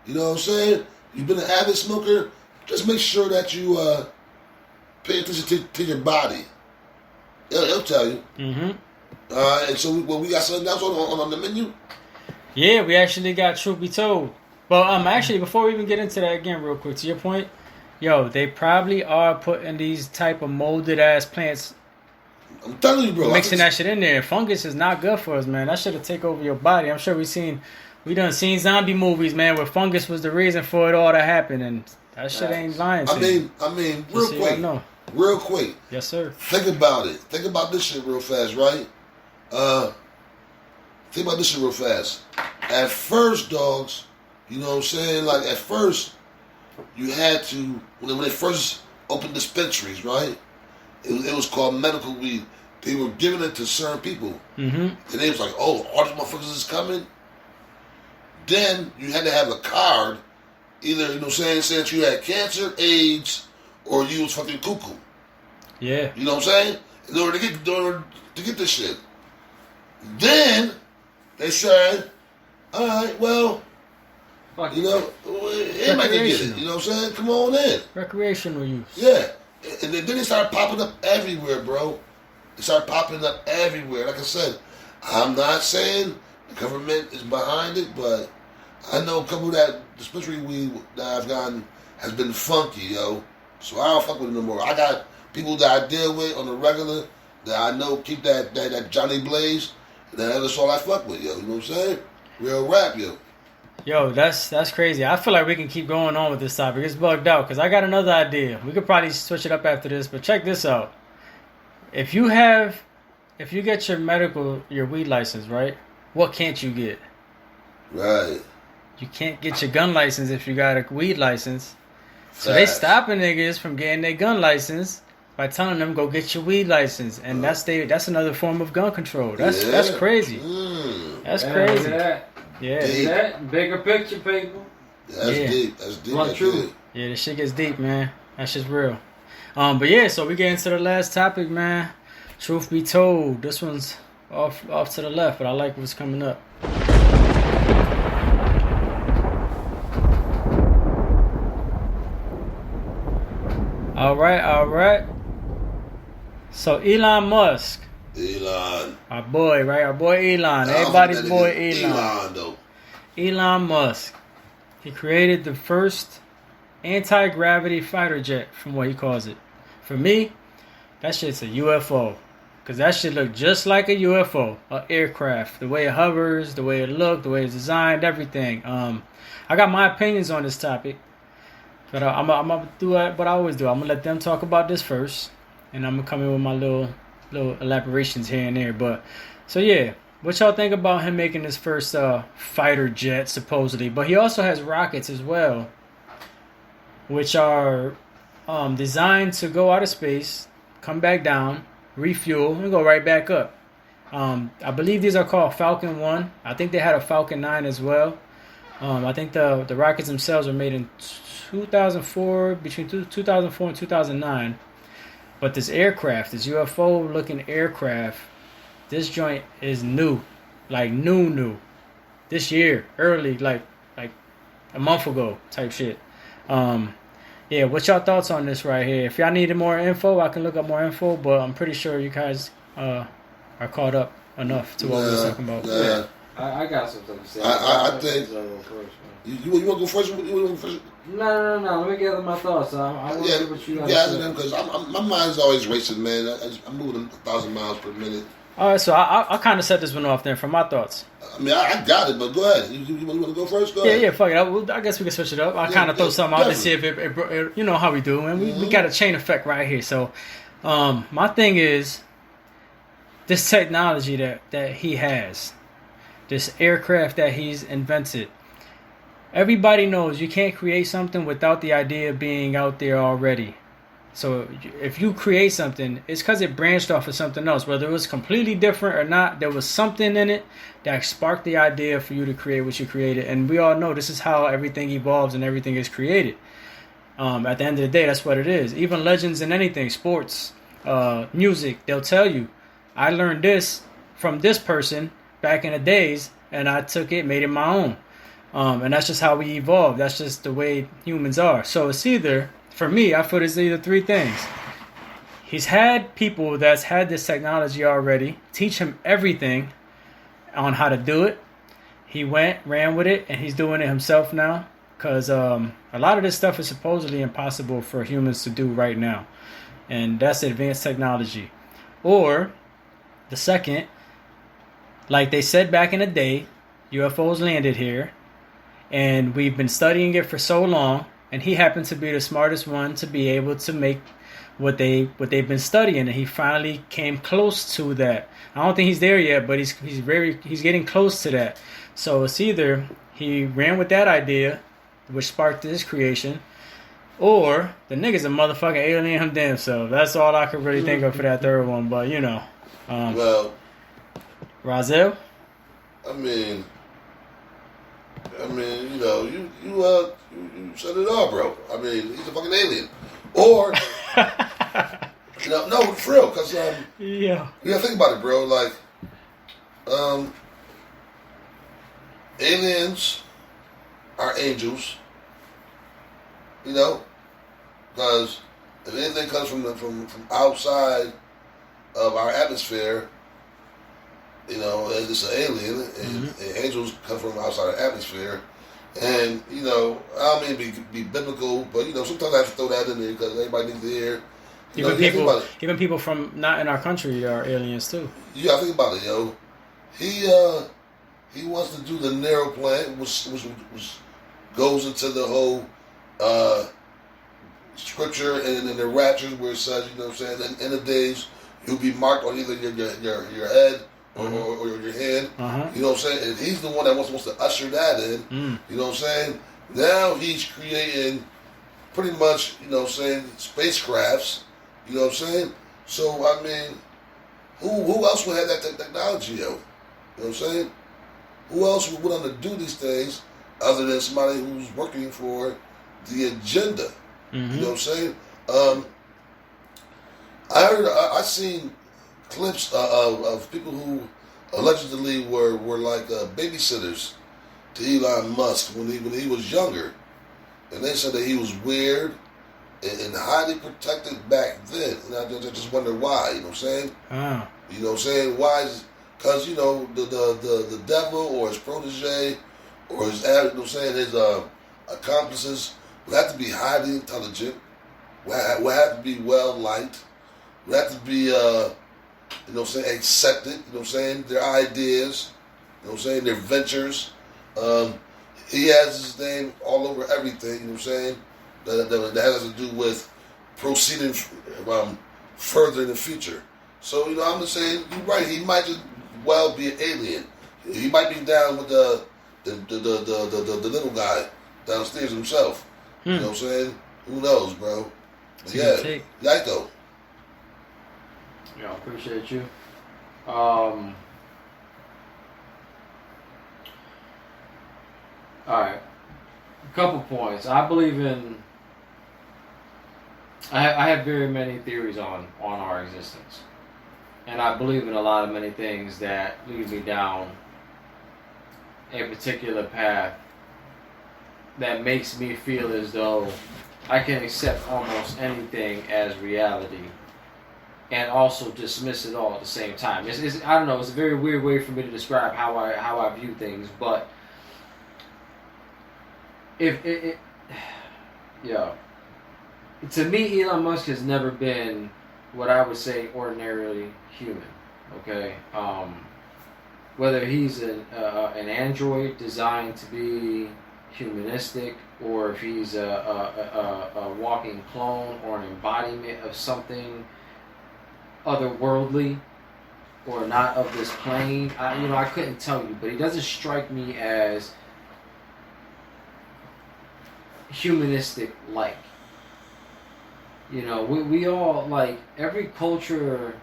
You know what I'm saying? You've been an avid smoker. Just make sure that you pay attention to your body. He'll tell you. Mm-hmm. And so we got something else on the menu. Yeah, we actually got Truth Be Told. But actually, before we even get into that again, real quick, to your point, yo, they probably are putting these type of molded ass plants. I'm telling you, bro. Mixing that shit in there. Fungus is not good for us, man. That shit'll take over your body. I'm sure we done seen zombie movies, man, where fungus was the reason for it all to happen, and that shit ain't lying to you. I mean, real quick. Yes, sir. Think about it. Think about this shit real fast, right? Think about this shit real fast. At first, dogs, you know what I'm saying? Like, at first, you had to, when they first opened dispensaries, right? It was called medical weed. They were giving it to certain people. Mm-hmm. And they was like, oh, all these motherfuckers is coming? Then you had to have a card, either, you know what I'm saying that you had cancer, AIDS, or you was fucking cuckoo. Yeah. You know what I'm saying? In order to get this shit. Then they said, all right, well, you know, anybody can get it. You know what I'm saying? Come on in. Recreational use. Yeah. And then they started popping up everywhere, bro. They started popping up everywhere. Like I said, I'm not saying the government is behind it, but I know a couple of that dispensary weed that I've gotten has been funky, yo. So I don't fuck with it no more. I got people that I deal with on the regular that I know keep that Johnny Blaze, and that's all I fuck with, yo. You know what I'm saying? Real rap, yo. Yo, that's crazy. I feel like we can keep going on with this topic. It's bugged out because I got another idea. We could probably switch it up after this, but check this out. If you get your weed license, right? What can't you get? Right. You can't get your gun license if you got a weed license. So they stopping niggas from getting their gun license by telling them go get your weed license, and that's another form of gun control. That's crazy. That's crazy. Yeah. See that? Bigger picture, people. That's deep. That's deep. Blunt Truth. Yeah, this shit gets deep, man. That shit's real. But yeah, so we get into the last topic, man. Truth be told, this one's off to the left, but I like what's coming up. All right. So Elon Musk. Our boy, right? Our boy Elon. Everybody's boy Elon. Elon Musk. He created the first anti-gravity fighter jet, from what he calls it. For me, that shit's a UFO. Because that shit look just like a UFO, an aircraft. The way it hovers, the way it looked, the way it's designed, everything. I got my opinions on this topic. But I'm going to do what I always do. I'm going to let them talk about this first. And I'm going to come in with my little elaborations here and there. But, so yeah. What y'all think about him making his first fighter jet, supposedly? But he also has rockets as well, which are designed to go out of space, come back down, refuel, and go right back up. I believe these are called Falcon 1. I think they had a Falcon 9 as well. I think the rockets themselves were made in 2004, between 2004 and 2009. But this aircraft, this UFO-looking aircraft, this joint is new. Like new. This year, early, like a month ago type shit. Yeah, what's y'all thoughts on this right here? If y'all needed more info, I can look up more info, but I'm pretty sure you guys are caught up enough to what we're talking about. I got some stuff to say. I think. I'll go first, You want to go first? You want to go first? No. Let me gather my thoughts. I want to hear what you got to say. Because my mind's always racing, man. I'm moving 1,000 miles per minute. All right, so I kind of set this one off then for my thoughts. I mean, I got it, but go ahead. You want to go first? Go ahead. Yeah, fuck it. I guess we can switch it up. I kind of throw something out to see if it, you know how we do, and we got a chain effect right here. So, my thing is this technology that he has, this aircraft that he's invented. Everybody knows you can't create something without the idea being out there already. So if you create something, it's because it branched off of something else. Whether it was completely different or not, there was something in it that sparked the idea for you to create what you created. And we all know this is how everything evolves and everything is created. At the end of the day, that's what it is. Even legends in anything, sports, music, they'll tell you, I learned this from this person back in the days, and I took it, made it my own. And that's just how we evolve. That's just the way humans are. So it's either, for me, I feel it's either three things. He's had people that's had this technology already teach him everything on how to do it. He ran with it, and he's doing it himself now. Because a lot of this stuff is supposedly impossible for humans to do right now. And that's advanced technology. Or, the second, like they said back in the day, UFOs landed here. And we've been studying it for so long, and he happened to be the smartest one to be able to make what they've been studying, and he finally came close to that. I don't think he's there yet, but he's getting close to that. So it's either he ran with that idea, which sparked his creation, or the nigga's a motherfucking alien him damn self. That's all I could really think of for that third one. But you know, well, Razel. I mean, you know, you said it all, bro. I mean, he's a fucking alien, or you know, no, for real, because yeah, think about it, bro. Like, aliens are angels, you know, because if anything comes from outside of our atmosphere, you know, it's an alien, and angels come from outside the atmosphere. And, you know, I don't mean to be biblical, but, you know, sometimes I have to throw that in there because everybody needs to hear. Even people from not in our country are aliens, too. Yeah, think about it, yo. He wants to do the narrow plan, which goes into the whole scripture and in the raptures where it says, you know what I'm saying, in the days, you'll be marked on either your head or your hand, you know what I'm saying? And he's the one that wants to usher that in, you know what I'm saying? Now he's creating pretty much, you know what I'm saying, spacecrafts, you know what I'm saying? So, I mean, who else would have that technology, yo? You know what I'm saying? Who else would want to do these things other than somebody who's working for the agenda? You know what I'm saying? I seen clips of people who allegedly were like babysitters to Elon Musk when he was younger, and they said that he was weird and highly protected back then. And I just wonder why. You know what I'm saying? You know what I'm saying? Why? Because you know the devil or his protege or his, you know what I'm saying, his accomplices would have to be highly intelligent. Would have to be well liked. Would have to be you know what I'm saying, accepted, you know what I'm saying, their ideas, you know what I'm saying, their ventures. He has his name all over everything, you know what I'm saying, that has to do with proceeding further in the future. So, you know, I'm just saying, you're right, he might just well be an alien. He might be down with the little guy downstairs himself. You know what I'm saying? Who knows, bro? But yeah, Yaito. Yeah, I appreciate you. Alright. A couple points. I believe in... I have very many theories on our existence. And I believe in a lot of many things that lead me down a particular path that makes me feel as though I can accept almost anything as reality and also dismiss it all at the same time. It's I don't know. It's a very weird way for me to describe how I view things, but to me, Elon Musk has never been what I would say ordinarily human. Okay, whether he's an android designed to be humanistic, or if he's a walking clone or an embodiment of something otherworldly or not of this plane, I couldn't tell you, but he doesn't strike me as humanistic like. We all, like, every culture,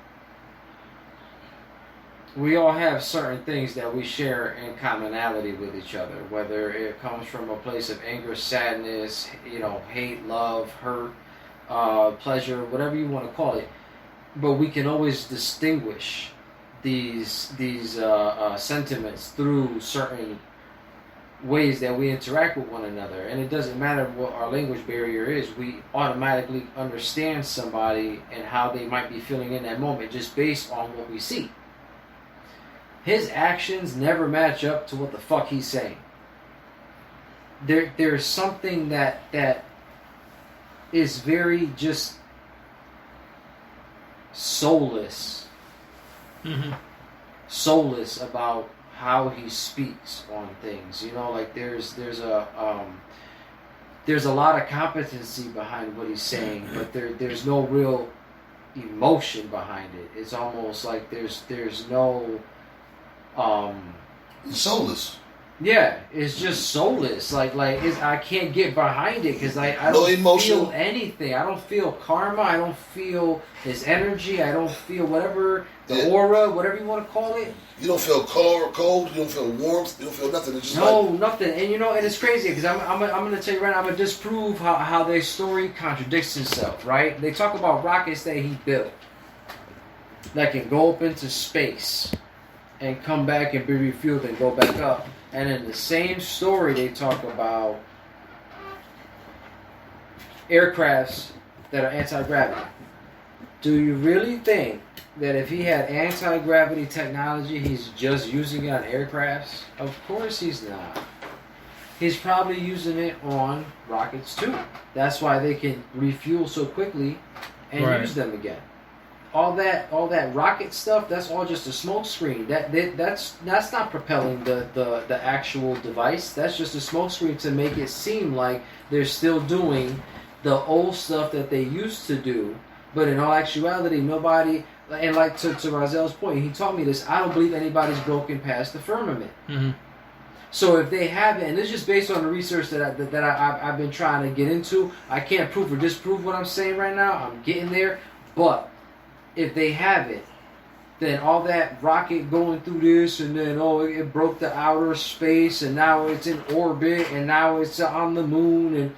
we all have certain things that we share in commonality with each other, whether it comes from a place of anger, sadness, hate, love, hurt, pleasure, whatever you want to call it. But we can always distinguish these sentiments through certain ways that we interact with one another, and it doesn't matter what our language barrier is. We automatically understand somebody and how they might be feeling in that moment just based on what we see. His actions never match up to what the fuck he's saying. There's something that is very just soulless. Mm-hmm. Soulless about how he speaks on things. Like there's a lot of competency behind what he's saying, but there's no real emotion behind it. It's almost like there's no soulless. Yeah, it's just soulless. I can't get behind it because I No don't emotion. feel anything. I don't feel karma. I don't feel his energy. I don't feel whatever, the aura, whatever you want to call it. You don't feel cold. You don't feel warmth. You don't feel nothing. It's just nothing. And and it's crazy because I'm going to tell you right now, I'm going to disprove how their story contradicts itself, right? They talk about rockets that he built that can go up into space and come back and be refueled and go back up. And in the same story, they talk about aircrafts that are anti-gravity. Do you really think that if he had anti-gravity technology, he's just using it on aircrafts? Of course he's not. He's probably using it on rockets too. That's why they can refuel so quickly and use them again. All that rocket stuff, that's all just a smoke screen. That's not propelling the actual device. That's just a smoke screen to make it seem like they're still doing the old stuff that they used to do. But in all actuality, nobody, and like to Razel's point, he taught me this, I don't believe anybody's broken past the firmament. Mm-hmm. So if they haven't, and it's just based on the research that I've been trying to get into, I can't prove or disprove what I'm saying right now. I'm getting there. But if they haven't, then all that rocket going through this, and then it broke the outer space, and now it's in orbit, and now it's on the moon, and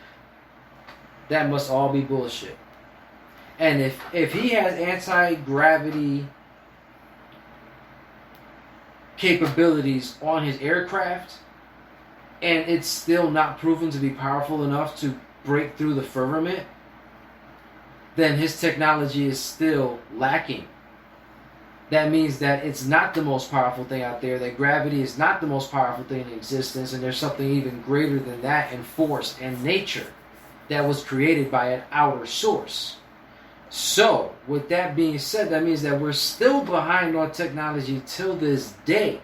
that must all be bullshit. And if he has anti-gravity capabilities on his aircraft, and it's still not proven to be powerful enough to break through the firmament, then his technology is still lacking. That means that it's not the most powerful thing out there, that gravity is not the most powerful thing in existence, and there's something even greater than that in force and nature that was created by an outer source. So, with that being said, that means that we're still behind on technology till this day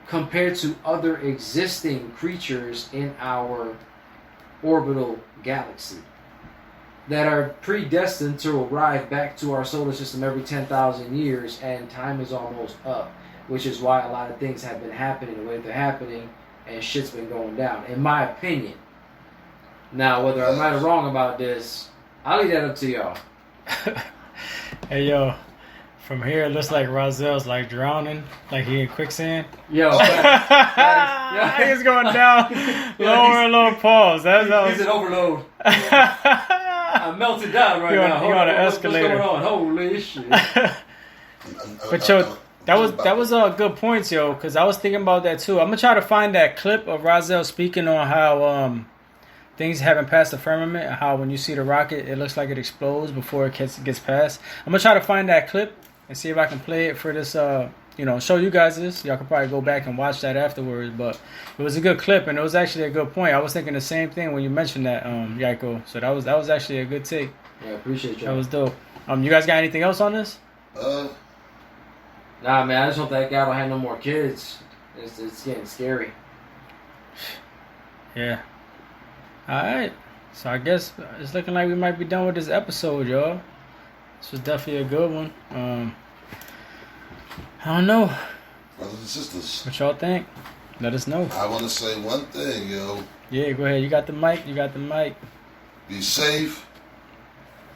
compared to other existing creatures in our orbital galaxy that are predestined to arrive back to our solar system every 10,000 years, and time is almost up, which is why a lot of things have been happening the way they're happening, and shit's been going down, in my opinion. Now, whether I'm right or wrong about this, I'll leave that up to y'all. Hey, yo, from here, it looks like Razel's like drowning, like he in quicksand. Yo, he's going down, lower and lower pause. He's an overload. I'm melted down right now. You're on an escalator. What's going on? Holy shit. But yo, that was a good points, yo, because I was thinking about that too. I'm gonna try to find that clip of Razel speaking on how things haven't passed the firmament, and how when you see the rocket, it looks like it explodes before it gets past. I'm gonna try to find that clip and see if I can play it for this. Show you guys this. Y'all can probably go back and watch that afterwards. But it was a good clip, and it was actually a good point. I was thinking the same thing when you mentioned that, Yaiko. So that was actually a good take. Yeah, I appreciate you. That was dope. You guys got anything else on this? Nah, man. I just hope that guy don't have no more kids. It's getting scary. Yeah. Alright. So I guess it's looking like we might be done with this episode, y'all. This was definitely a good one. I don't know. Brothers and sisters. What y'all think? Let us know. I want to say one thing, yo. Yeah, go ahead. You got the mic. Be safe.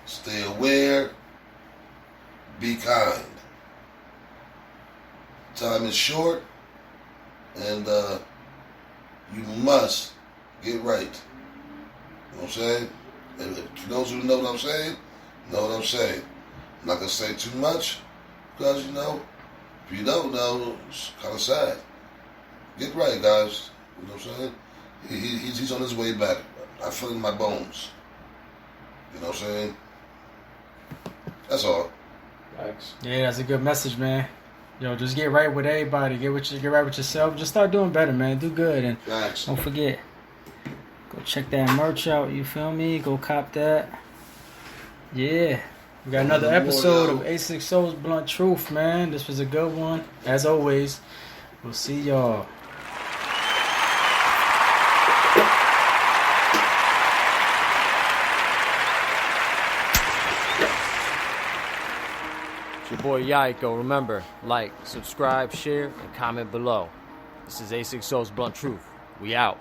Stay aware. Be kind. Time is short. And you must get right. You know what I'm saying? And those who know what I'm saying, know what I'm saying. I'm not going to say too much because, if you don't know, it's kind of sad. Get right, guys. You know what I'm saying? He's on his way back. I feel it in my bones. You know what I'm saying? That's all. Thanks. Yeah, that's a good message, man. Yo, just get right with everybody. Get right with yourself. Just start doing better, man. Do good, and Thanks. Don't forget. Go check that merch out. You feel me? Go cop that. Yeah. We got another episode of A60's Blunt Truth, man. This was a good one. As always, we'll see y'all. It's your boy Yaiko. Remember, like, subscribe, share, and comment below. This is A60's Blunt Truth. We out.